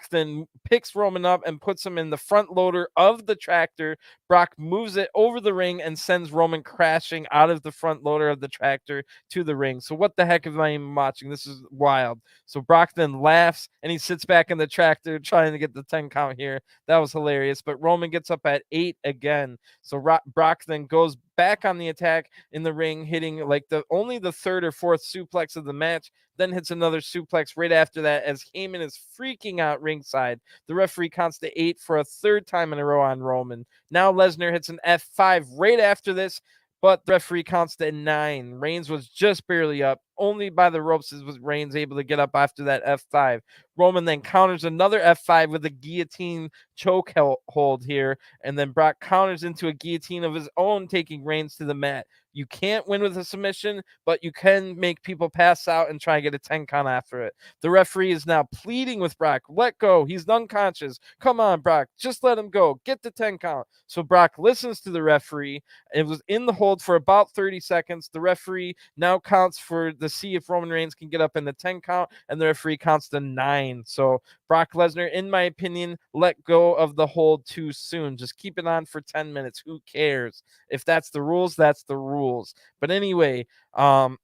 then picks Roman up and puts him in the front loader of the tractor. Brock moves it over the ring and sends Roman crashing out of the front loader of the tractor to the ring. So what the heck am I even watching? This is wild. So Brock then laughs and he sits back in the tractor trying to get the 10 count here. That was hilarious. But Roman gets up at 8 again. So Brock then goes back on the attack in the ring, hitting like only the third or fourth suplex of the match, then hits another suplex right after that as Heyman is freaking out ringside. The referee counts to 8 for a third time in a row on Roman. Now Lesnar hits an F5 right after this, but the referee counts to 9. Reigns was just barely up. Only by the ropes was Reigns able to get up after that F5. Roman then counters another F5 with a guillotine choke hold here, and then Brock counters into a guillotine of his own, taking Reigns to the mat. You can't win with a submission, but you can make people pass out and try and get a 10 count after it. The referee is now pleading with Brock. Let go. He's unconscious. Come on, Brock. Just let him go. Get the 10 count. So Brock listens to the referee. It was in the hold for about 30 seconds. The referee now counts to see if Roman Reigns can get up in the 10 count, and the referee counts to 9. So Brock Lesnar, in my opinion, let go of the hold too soon. Just keep it on for 10 minutes. Who cares? If that's the rules, that's the rules. But anyway, Brock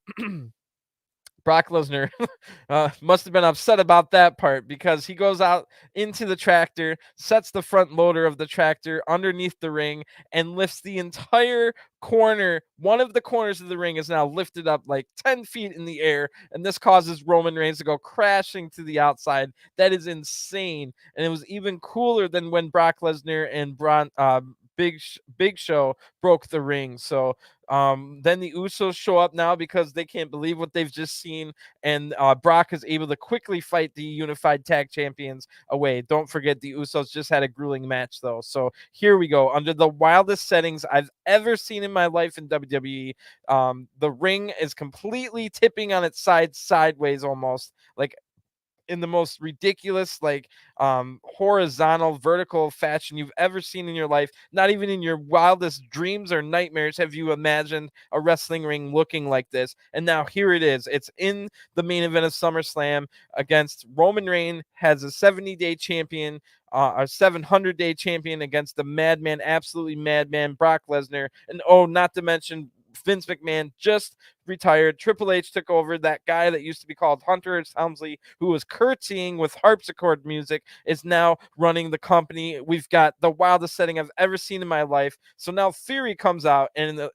Lesnar must have been upset about that part because he goes out into the tractor, sets the front loader of the tractor underneath the ring, and lifts the entire corner. One of the corners of the ring is now lifted up like 10 feet in the air, and this causes Roman Reigns to go crashing to the outside. That is insane. And it was even cooler than when Brock Lesnar and Big Show broke the ring. So then the Usos show up now because they can't believe what they've just seen, and Brock is able to quickly fight the unified tag champions away. Don't forget, the Usos just had a grueling match though. So here we go. Under the wildest settings I've ever seen in my life in WWE, the ring is completely tipping on its side sideways, almost like in the most ridiculous, like horizontal, vertical fashion you've ever seen in your life. Not even in your wildest dreams or nightmares have you imagined a wrestling ring looking like this. And now here it is. It's in the main event of SummerSlam against Roman Reigns, has a 70-day champion, a 700-day champion against the madman, absolutely madman, Brock Lesnar. And not to mention Vince McMahon just retired. Triple H took over. That guy that used to be called Hunter Helmsley, who was curtsying with harpsichord music, is now running the company. We've got the wildest setting I've ever seen in my life. So now Theory comes out, and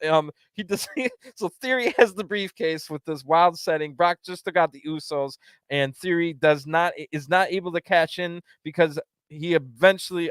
he does. So Theory has the briefcase with this wild setting. Brock just took out the Usos, and Theory is not able to cash in because he eventually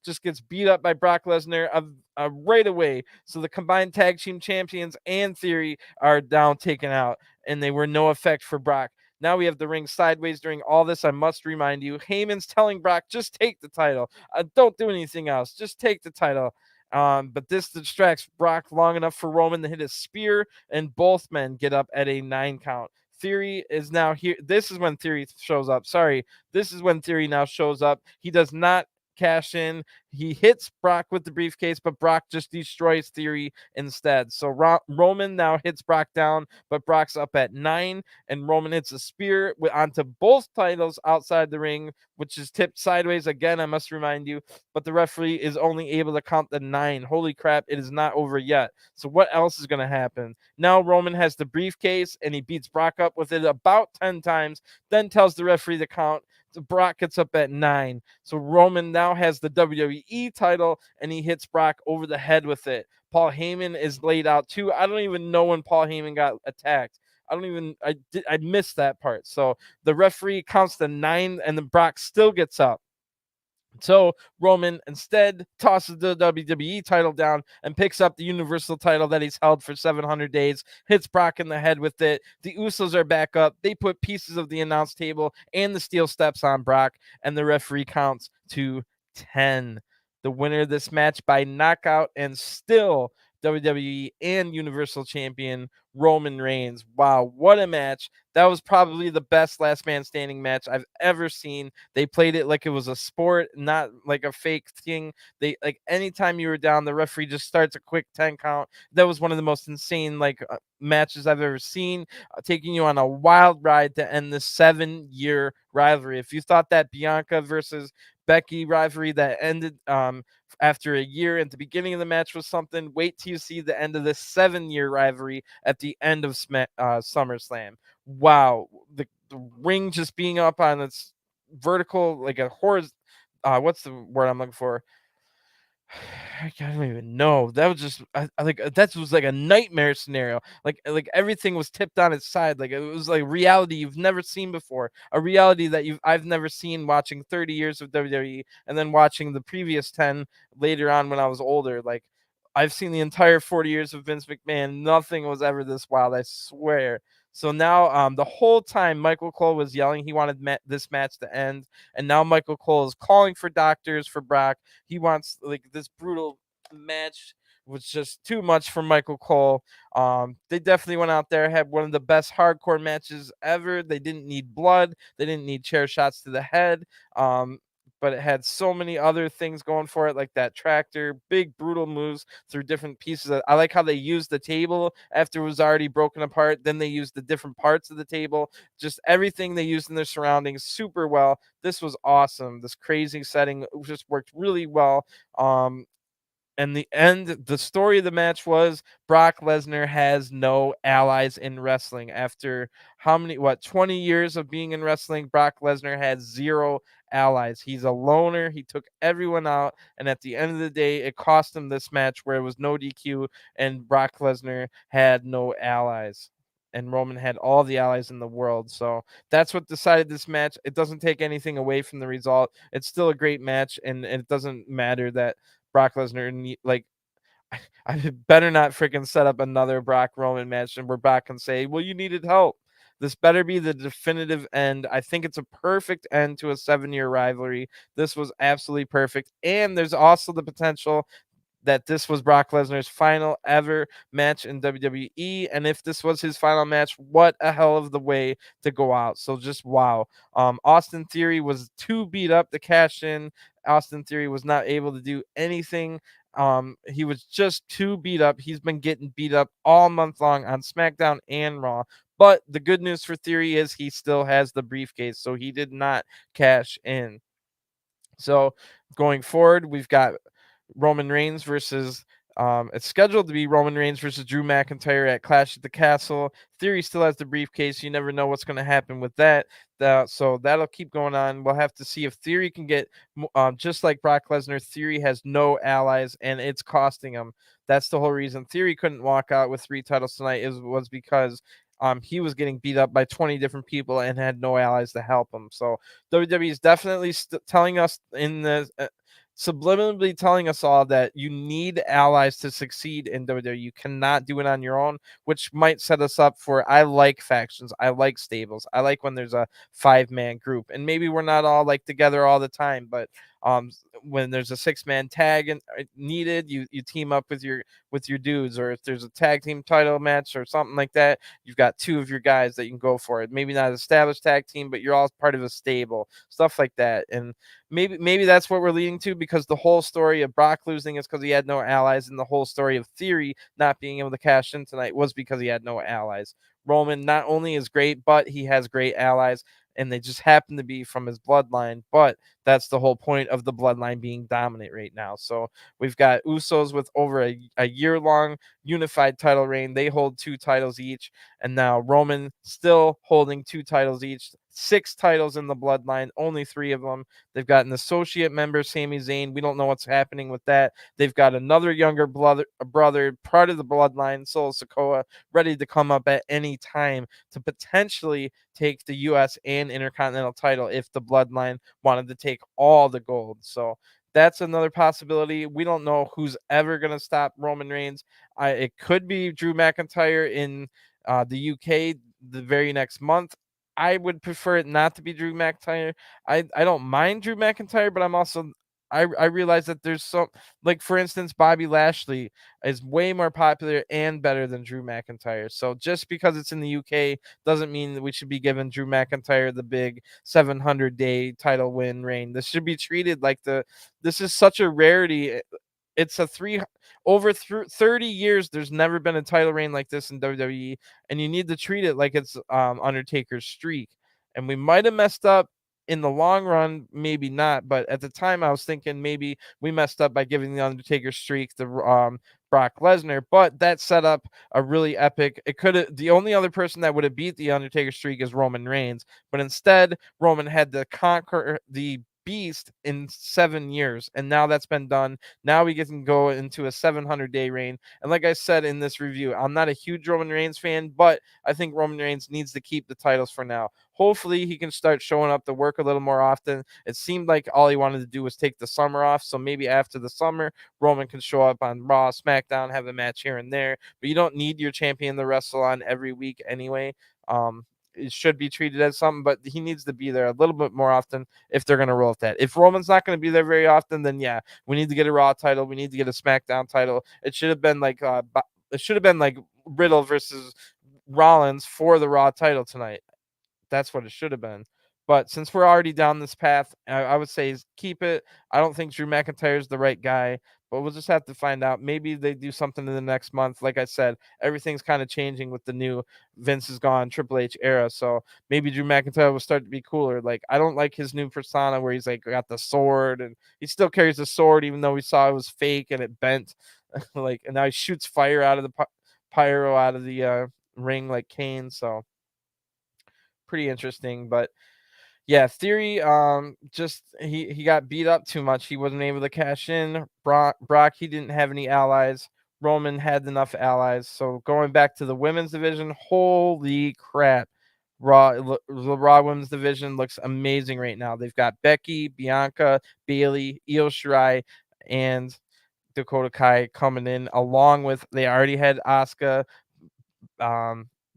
just gets beat up by Brock Lesnar right away. So the combined tag team champions and Theory are down, taken out, and they were no effect for Brock. Now we have the ring sideways during all this. I must remind you, Heyman's telling Brock, just take the title. Don't do anything else. Just take the title. But this distracts Brock long enough for Roman to hit a spear, and both men get up at a 9 count. Theory is now here. This is when Theory shows up. Sorry. This is when Theory now shows up. He does not cash in. He hits Brock with the briefcase, but Brock just destroys Theory instead. So Roman now hits Brock down, but Brock's up at 9, and Roman hits a spear onto both titles outside the ring, which is tipped sideways again, I must remind you, but the referee is only able to count the 9. Holy crap, it is not over yet. So what else is going to happen? Now Roman has the briefcase, and he beats Brock up with it about 10 times, then tells the referee to count. Brock gets up at 9. So Roman now has the WWE title, and he hits Brock over the head with it. Paul Heyman is laid out too. I don't even know when Paul Heyman got attacked. I missed that part. So the referee counts to 9, and then Brock still gets up. So Roman instead tosses the WWE title down and picks up the Universal title that he's held for 700 days, hits Brock in the head with it. The Usos are back up. They put pieces of the announce table and the steel steps on Brock, and the referee counts to 10. The winner of this match by knockout and still WWE and Universal Champion, Roman Reigns. Wow, what a match. That was probably the best last man standing match I've ever seen. They played it like it was a sport, not like a fake thing. They like anytime you were down, the referee just starts a quick 10 count. That was one of the most insane matches I've ever seen, taking you on a wild ride to end this 7-year rivalry. If you thought that Bianca versus Becky rivalry that ended after a year at the beginning of the match was something, wait till you see the end of this 7-year rivalry at the end of SummerSlam. Wow, the ring just being up on its vertical, like a horizontal, what's the word I'm looking for? I don't even know. That was just that was like a nightmare scenario. Like everything was tipped on its side. Like it was like reality you've never seen before. A reality that I've never seen watching 30 years of WWE and then watching the previous 10 later on when I was older. Like I've seen the entire 40 years of Vince McMahon. Nothing was ever this wild, I swear. So now the whole time Michael Cole was yelling he wanted this match to end, and now Michael Cole is calling for doctors for Brock. He wants like this brutal match was just too much for Michael Cole. They definitely went out there, had one of the best hardcore matches ever. They didn't need blood. They didn't need chair shots to the head. But it had so many other things going for it, like that tractor, big brutal moves through different pieces. I like how they used the table after it was already broken apart. Then they used the different parts of the table, just everything they used in their surroundings super well. This was awesome. This crazy setting just worked really well. And the story of the match was Brock Lesnar has no allies in wrestling. After 20 years of being in wrestling, Brock Lesnar has 0 allies. He's a loner. He took everyone out. And at the end of the day, it cost him this match where it was no DQ and Brock Lesnar had no allies. And Roman had all the allies in the world. So that's what decided this match. It doesn't take anything away from the result. It's still a great match. And it doesn't matter that Brock Lesnar, I better not freaking set up another Brock Roman match and we're back and say, well, you needed help. This better be the definitive end. I think it's a perfect end to a 7-year rivalry. This was absolutely perfect. And there's also the potential that this was Brock Lesnar's final ever match in WWE. And if this was his final match, what a hell of the way to go out. So just wow. Austin Theory was too beat up to cash in. Austin Theory was not able to do anything. He was just too beat up. He's been getting beat up all month long on SmackDown and Raw. But the good news for Theory is he still has the briefcase, so he did not cash in. So going forward, we've got Roman Reigns versus It's scheduled to be Roman Reigns versus Drew McIntyre at Clash at the Castle. Theory still has the briefcase. You never know what's going to happen with that. So that'll keep going on. We'll have to see if Theory can get, just like Brock Lesnar, Theory has no allies, and it's costing him. That's the whole reason Theory couldn't walk out with 3 titles tonight was because he was getting beat up by 20 different people and had no allies to help him. So WWE is definitely telling us in the subliminally telling us all that you need allies to succeed in WWE. You cannot do it on your own, which might set us up for, I like factions. I like stables. I like when there's a 5-man group, and maybe we're not all like together all the time, but when there's a 6-man tag and needed, you team up with your dudes, or if there's a tag team title match or something like that, you've got 2 of your guys that you can go for it. Maybe not an established tag team, but you're all part of a stable, stuff like that. And maybe that's what we're leading to, because the whole story of Brock losing is because he had no allies, and the whole story of Theory not being able to cash in tonight was because he had no allies. Roman not only is great, but he has great allies, and they just happen to be from his bloodline. But that's the whole point of the bloodline being dominant right now. So we've got Usos with over a year-long unified title reign. They hold 2 titles each, and now Roman still holding 2 titles each. 6 titles in the bloodline, only 3 of them. They've got an associate member, Sami Zayn. We don't know what's happening with that. They've got another younger brother, part of the bloodline, Solo Sikoa, ready to come up at any time to potentially take the U.S. and Intercontinental title if the bloodline wanted to take all the gold. So that's another possibility. We don't know who's ever going to stop Roman Reigns. It could be Drew McIntyre in the UK the very next month. I would prefer it not to be Drew McIntyre. I don't mind Drew McIntyre, but I'm also I realize that there's some, like, for instance, Bobby Lashley is way more popular and better than Drew McIntyre. So just because it's in the UK doesn't mean that we should be giving Drew McIntyre the big 700-day title win reign. This should be treated like this is such a rarity. It's a 30 years. There's never been a title reign like this in WWE, and you need to treat it like it's Undertaker's streak. And we might have messed up in the long run, maybe not, but at the time I was thinking maybe we messed up by giving the Undertaker streak to Brock Lesnar, but that set up a really epic. It could have, the only other person that would have beat the Undertaker streak is Roman Reigns, but instead Roman had to conquer the beast in 7 years, and now that's been done. Now we can go into a 700-day reign. And like I said in this review, I'm not a huge Roman Reigns fan, but I think Roman Reigns needs to keep the titles for now. Hopefully he can start showing up to work a little more often. It seemed like all he wanted to do was take the summer off, so maybe after the summer Roman can show up on Raw, SmackDown, have a match here and there, but you don't need your champion to wrestle on every week anyway. It should be treated as something, but he needs to be there a little bit more often if they're going to roll with that. If Roman's not going to be there very often, then yeah, we need to get a Raw title. We need to get a SmackDown title. It should have been like Riddle versus Rollins for the Raw title tonight. That's what it should have been. But since we're already down this path, I would say keep it. I don't think Drew McIntyre is the right guy, but we'll just have to find out. Maybe they do something in the next month. Like I said, everything's kind of changing with the new Vince is gone, Triple H era. So maybe Drew McIntyre will start to be cooler. Like, I don't like his new persona where he's like got the sword, and he still carries the sword, even though we saw it was fake and it bent. Like, and now he shoots fire out of the pyro out of the ring like Kane. So pretty interesting. But yeah, Theory, just he got beat up too much. He wasn't able to cash in. Brock, he didn't have any allies. Roman had enough allies. So going back to the women's division, holy crap. The Raw women's division looks amazing right now. They've got Becky, Bianca, Bayley, Io Shirai, and Dakota Kai coming in, along with, they already had Asuka.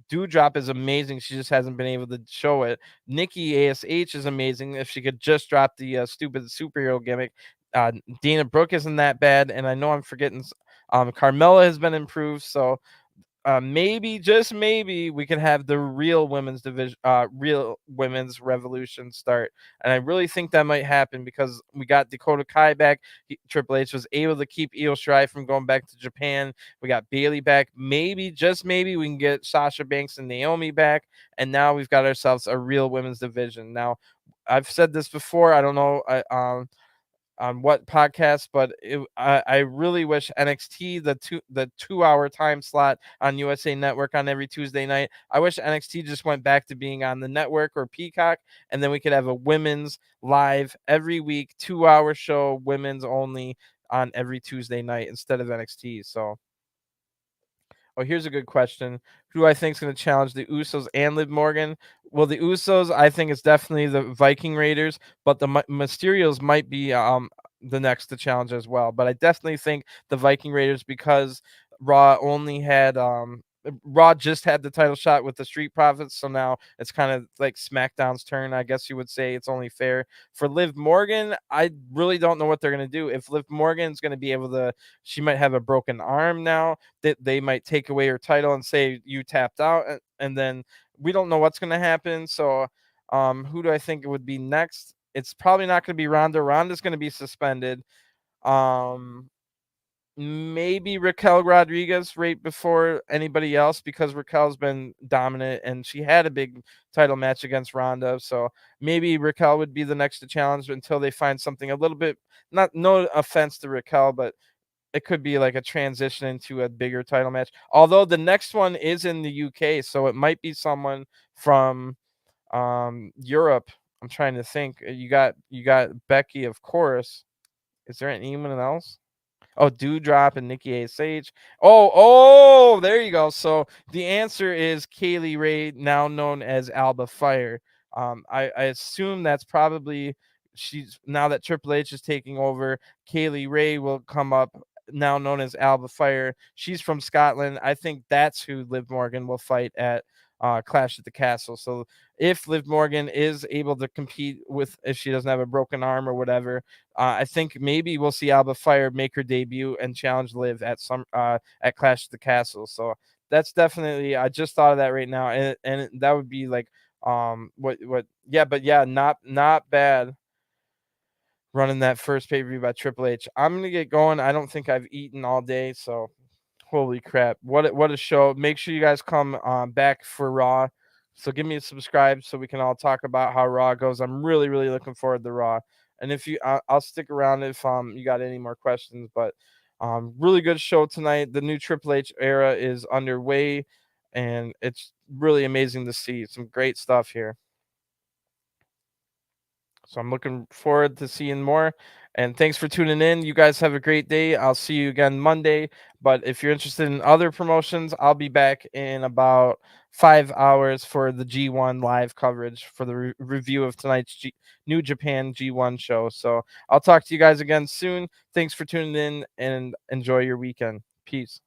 Dewdrop is amazing. She just hasn't been able to show it. Nikki ASH is amazing. If she could just drop the stupid superhero gimmick. Dana Brooke isn't that bad, and I know I'm forgetting. Carmella has been improved, so maybe, just maybe, we can have the real women's division, real women's revolution start. And I really think that might happen because we got Dakota Kai back. Triple H was able to keep Io Shirai from going back to Japan. We got Bayley back. Maybe, just maybe, we can get Sasha Banks and Naomi back. And now we've got ourselves a real women's division. Now, I've said this before. I don't know. on what podcast, but I really wish NXT, the 2 hour time slot on USA Network on every Tuesday night. I wish NXT just went back to being on the network or Peacock, and then we could have a women's live every week, 2 hour show, women's only on every Tuesday night instead of NXT. So. Oh, here's a good question. Who do I think is going to challenge the Usos and Liv Morgan? Well, the Usos, I think it's definitely the Viking Raiders, but the Mysterios might be the next to challenge as well. But I definitely think the Viking Raiders, because Raw just had the title shot with the Street Profits, so now it's kind of like SmackDown's turn, I guess you would say. It's only fair. For Liv Morgan, I really don't know what they're going to do. If Liv Morgan's going to be able to, she might have a broken arm now, that they might take away her title and say you tapped out, and then we don't know what's going to happen. So who do I think it would be next? It's probably not going to be Ronda. Ronda's going to be suspended. Maybe Raquel Rodriguez right before anybody else, because Raquel's been dominant and she had a big title match against Ronda. So maybe Raquel would be the next to challenge until they find something a little bit, no offense to Raquel, but it could be like a transition into a bigger title match. Although the next one is in the UK, so it might be someone from Europe. I'm trying to think. You got Becky, of course. Is there anyone else? Oh, Dewdrop and Nikki ASH. Oh, there you go. So the answer is Kaylee Ray, now known as Alba Fire. I assume that's probably, she's, now that Triple H is taking over, Kaylee Ray will come up, now known as Alba Fire. She's from Scotland. I think that's who Liv Morgan will fight at Clash at the Castle. So if Liv Morgan is able to compete with, if she doesn't have a broken arm or whatever, I think maybe we'll see Alba Fire make her debut and challenge Liv at at Clash at the Castle. So that's definitely, I just thought of that right now, and that would be like not bad running that first pay-per-view by Triple H. I'm gonna get going. I don't think I've eaten all day, so holy crap. What a show. Make sure you guys come back for Raw. So give me a subscribe so we can all talk about how Raw goes. I'm really, really looking forward to Raw. And if you, I'll stick around if you got any more questions. But really good show tonight. The new Triple H era is underway, and it's really amazing to see some great stuff here. So I'm looking forward to seeing more. And thanks for tuning in. You guys have a great day. I'll see you again Monday. But if you're interested in other promotions, I'll be back in about 5 hours for the G1 live coverage for the review of tonight's New Japan G1 show. So I'll talk to you guys again soon. Thanks for tuning in and enjoy your weekend. Peace.